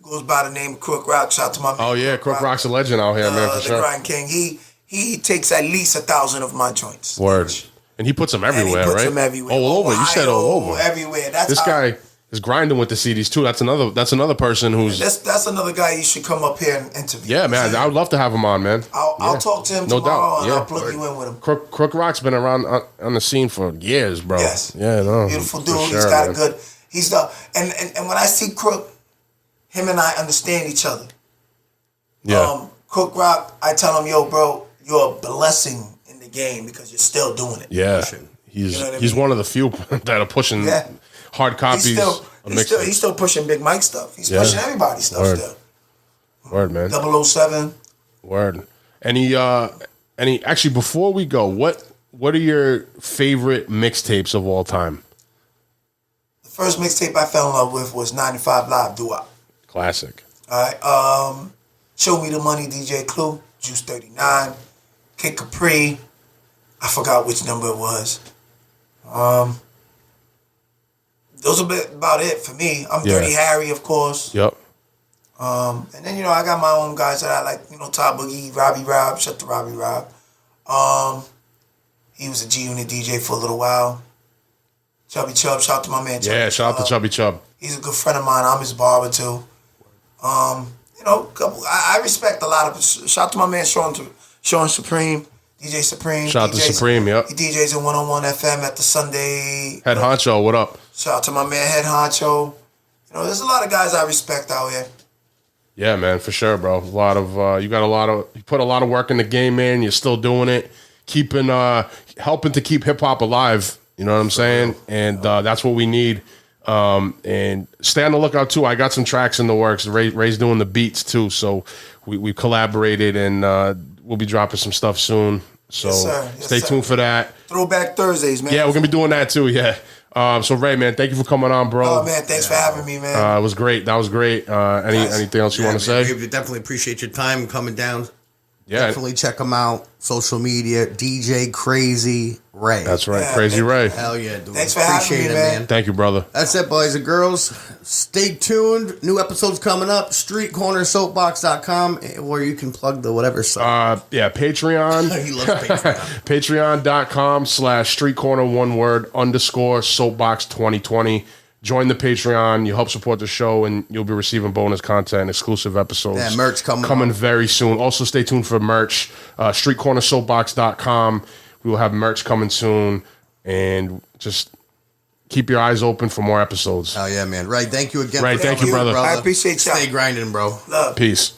who goes by the name of Crook Rock. Shout out to my man. Oh yeah, Crook Rock's a legend out here, man, for the sure. Grind King. He takes at least 1,000 of my joints. Word. And he puts them And everywhere, he puts right? them everywhere. All over. You said all Ohio, over. Everywhere. That's This how- guy is grinding with the CDs too. That's another person who's That's another guy you should come up here and interview. yeah, man. I would love to have him on, man. I'll talk to him No tomorrow doubt. and Yeah. I'll plug you in with him. Crook Rock's been around on the scene for years, bro. Yes. Yeah, no. Beautiful for dude. sure, He's got man. a good. He's the and when I see Crook, him and I understand each other. Yeah. Crook Rock, I tell him, yo, bro, you're a blessing in the game because you're still doing it. Yeah. He's You know what I he's mean? one of the few that are pushing Yeah. hard copies. He's still pushing Big Mike stuff. He's Yeah. pushing everybody's stuff Word. still. Word, man. 007. Word. Any actually before we go, what are your favorite mixtapes of all time? The first mixtape I fell in love with was 95 Live Doo-Wop. Classic. All right. Show Me the Money, DJ Clue, Juice 39, Kid Capri. I forgot which number it was. Those are about it for me. I'm Yeah. Dirty Harry, of course. Yep. And then, I got my own guys that I like, Todd Boogie, Robbie Rob, shout to Robbie Rob. He was a G-Unit DJ for a little while. Chubby Chub, shout to my man Chubby Yeah, shout out to Chubby Chub. He's a good friend of mine. I'm his barber too. I respect a lot of. Shout out to my man Sean Supreme, DJ Supreme. Shout out to Supreme, yep. He DJs in 101 FM at the Sunday. Head Honcho, what up? Shout out to my man Head Honcho. There's a lot of guys I respect out here. Yeah, man, for sure, bro. You put a lot of work in the game, man. You're still doing it, helping to keep hip hop alive. You know what I'm saying? And that's what we need. And stay on the lookout too. I got some tracks in the works. Ray's doing the beats too, so we collaborated, and we'll be dropping some stuff soon. So Yes, sir. Yes, stay sir. tuned for that. Throwback Thursdays, man. Yeah, we're gonna be doing that too. Yeah. So Ray, man, thank you for coming on, bro. Oh man, thanks for having me, man. It was great. That was great. Anything else you want to say? We definitely appreciate your time coming down. Yeah, Definitely check them out. Social media, DJ Krazee Rae. that's right. Yeah, Krazee man. Ray. Hell yeah, dude. Thanks for having Appreciate me, it, man. Thank you, brother. That's it, boys and girls. Stay tuned. New episodes coming up. StreetCornerSoapbox.com, where you can plug the whatever site. Yeah, Patreon. He loves Patreon. Patreon.com/streetcorner one word _soapbox 2020. Join the Patreon. You help support the show, and you'll be receiving bonus content, exclusive episodes. Yeah, merch coming very soon. Also, stay tuned for merch. StreetCornerSoapbox.com. We will have merch coming soon, and just keep your eyes open for more episodes. Hell yeah, man. Right. Thank you again. Right, for thank you, coming, brother. I appreciate y'all. Stay grinding, bro. Love. Peace.